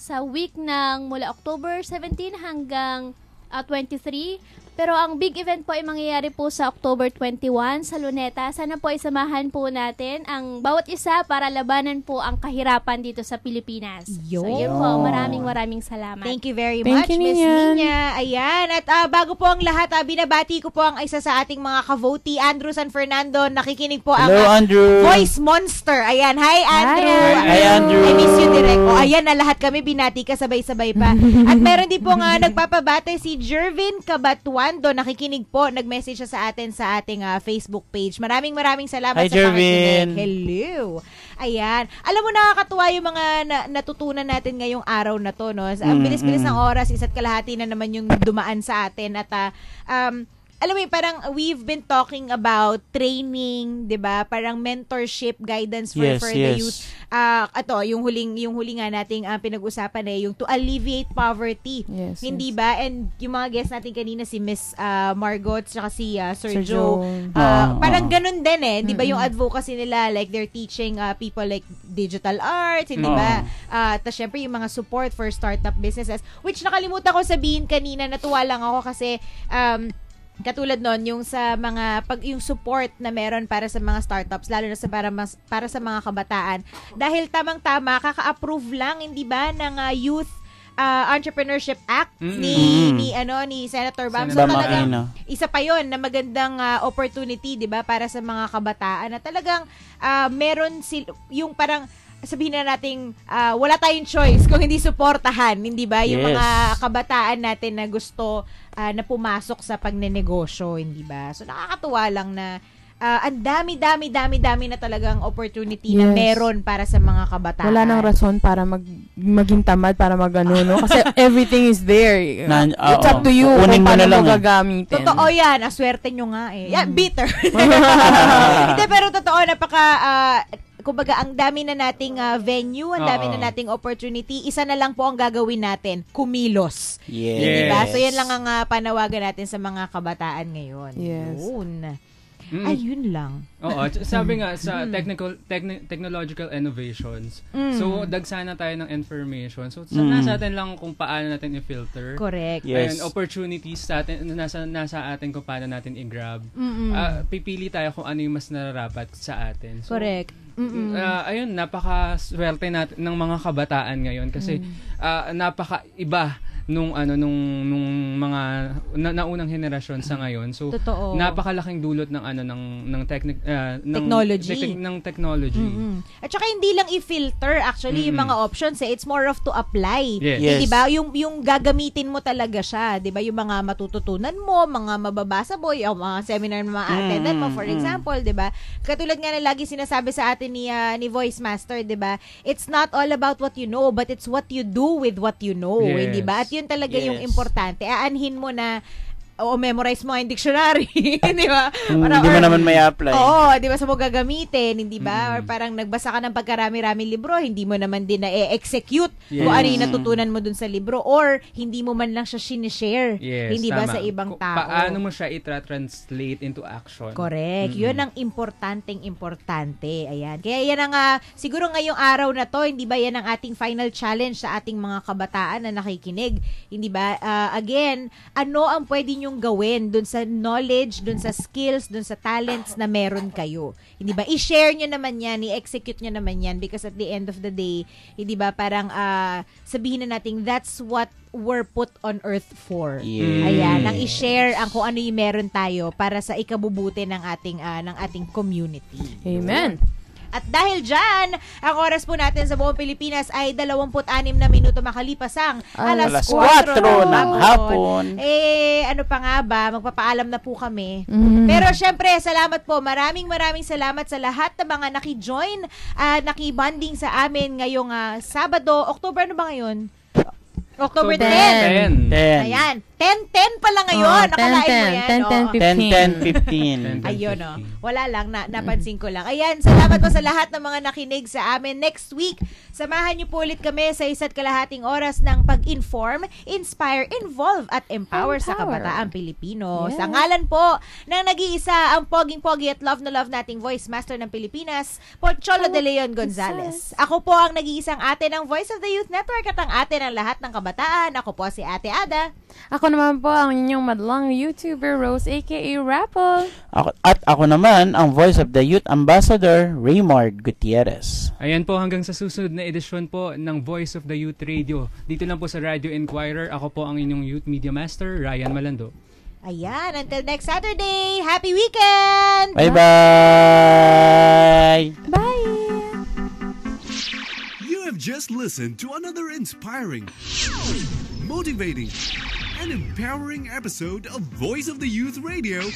sa week ng mula October 17 hanggang 23. Pero ang big event po ay mangyayari po sa October 21 sa Luneta. Sana po ay samahan po natin ang bawat isa para labanan po ang kahirapan dito sa Pilipinas. So yun po, maraming salamat. Thank you very much, Miss Nina. Ayan, at bago po ang lahat, binabati ko po ang isa sa ating mga ka-votee, Andrew San Fernando. Nakikinig po ang Andrew. Voice Monster. Ayan, hi Andrew. Hi Andrew. I miss you direct. Ayan na lahat kami, binati ka sabay-sabay pa. At meron din po nga nagpapabate si Jervin Cabatuan. Nakikinig po, nag-message siya sa atin sa ating Facebook page. Maraming salamat sa pakikinig. Hello. Ayan. Alam mo, nakakatuwa yung mga natutunan natin ngayong araw na to, no? Ang bilis-bilis ng oras, 1.5 na naman yung dumaan sa atin at alam mo, parang we've been talking about training, 'di ba? Parang mentorship, guidance for the youth. Yung huli nga nating pinag-usapan yung to alleviate poverty. Hindi ba? And yung mga guests natin kanina si Miss Margot at si Sir Joe. Parang ganun din 'di ba? Yung advocacy nila, like they're teaching people like digital arts, hindi ba? Tapos syempre yung mga support for startup businesses, which nakalimutan ko sabihin kanina, natuwa lang ako kasi katulad nun, yung sa mga yung support na meron para sa mga startups, lalo na para sa mga kabataan. Dahil tamang-tama, kaka-approve lang, hindi ba, ng Youth Entrepreneurship Act ni Senator Bam. So talagang isa pa yon na magandang opportunity, 'di ba, para sa mga kabataan na talagang meron yung parang sabihin na nating wala tayong choice kung hindi suportahan, hindi ba, yung mga kabataan natin na gusto na pumasok sa pagnenegosyo, hindi ba? So nakakatuwa lang na ang dami na talagang opportunity na meron para sa mga kabataan. Wala nang rason para maging tamad, para no? Kasi everything is there. It's up to you kung paano mo gagamitin. Totoo yan. Aswerte nyo nga eh. Yeah, bitter. Hindi, pero totoo, kumbaga, ang dami na nating venue, ang dami na nating opportunity. Isa na lang po ang gagawin natin, kumilos. Yes. Diba? So, yan lang ang panawagan natin sa mga kabataan ngayon. Yes. Yun. Ayun lang. Oo, sabi nga sa technological innovations. So dagsana tayo ng information. So nasa atin lang kung paano natin i-filter. Correct. Yes. And opportunities sa atin nasa atin kung paano natin i-grab. Pipili tayo kung ano yung mas nararapat sa atin. So, correct. Ayun, napaka-swerte natin ng mga kabataan ngayon kasi napaka-iba nung mga naunang henerasyon sa ngayon. So totoo. Napakalaking dulot ng technology. At saka hindi lang i-filter actually yung mga options, it's more of to apply. Yes. Diba? Yung gagamitin mo talaga siya, 'di ba? Yung mga matututunan mo, mga mababasa mo, yung mga seminar na ma-attendan mo, for example, 'di ba? Katulad nga na lagi sinasabi sa atin ni Voice Master, 'di ba? It's not all about what you know, but it's what you do with what you know, hindi ba? At yun talaga yung importante. Aanhin mo na memorize mo ang dictionary, di ba? Hindi mo naman may apply. Oo, di ba? Sa mo gagamitin, hindi ba? Or parang nagbasa ka ng pagkarami-rami libro, hindi mo naman din na-execute kung ano yung natutunan mo dun sa libro, or hindi mo man lang siya sinishare, hindi ba, sa ibang tao. Paano mo siya i-translate into action? Correct. Yun ang importante. Ayan. Kaya yan ang, siguro ngayong araw na to, hindi ba yan ang ating final challenge sa ating mga kabataan na nakikinig? Hindi ba? Again, ano ang pwede nyong gawin dun sa knowledge, dun sa skills, dun sa talents na meron kayo. Hindi ba? I-share nyo naman yan, i-execute nyo naman yan, because at the end of the day, hindi ba, parang sabihin na natin, that's what we're put on earth for. Ayan, ang i-share ang kung ano yung meron tayo para sa ikabubuti ng ating community. Amen. At dahil dyan, ang oras po natin sa buong Pilipinas ay 26 na minuto makalipas ang alas 4 ng hapon. Ano pa nga ba? Magpapaalam na po kami. Pero syempre, salamat po. Maraming salamat sa lahat ng mga naki-join, naki-bonding sa amin ngayong Sabado. October ano ba ngayon? October 10. Ayan. 10 pala ngayon. Nakalain mo yan. 10-15. Ayun, wala lang. Napansin ko lang. Ayan, salamat po sa lahat ng mga nakinig sa amin. Next week, samahan niyo po ulit kami sa 1.5 oras ng pag-inform, inspire, involve, at empower sa kabataang Pilipino. Sa ngalan po ng nag-iisa, ang poging-pogi at love na love nating Voice Master ng Pilipinas, Pocholo de Leon Gonzales. Ako po ang nag-iisang ate ng Voice of the Youth Network at ang ate ng lahat ng kabataan. Ako po si Ate Ada. Ako naman po ang inyong madlang YouTuber Rose aka Rapple. At ako naman ang Voice of the Youth Ambassador Raymond Gutierrez. Ayan po, hanggang sa susunod na edisyon po ng Voice of the Youth Radio. Dito lang po sa Radio Inquirer. Ako po ang inyong Youth Media Master, Ryan Malando. Ayan, until next Saturday, happy weekend! Bye-bye! Bye! You have just listened to another inspiring, motivating, and empowering episode of Voice of the Youth Radio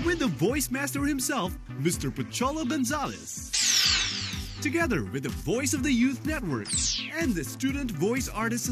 with the Voice Master himself, Mr. Pocholo Gonzales. Together with the Voice of the Youth Network and the Student Voice Artists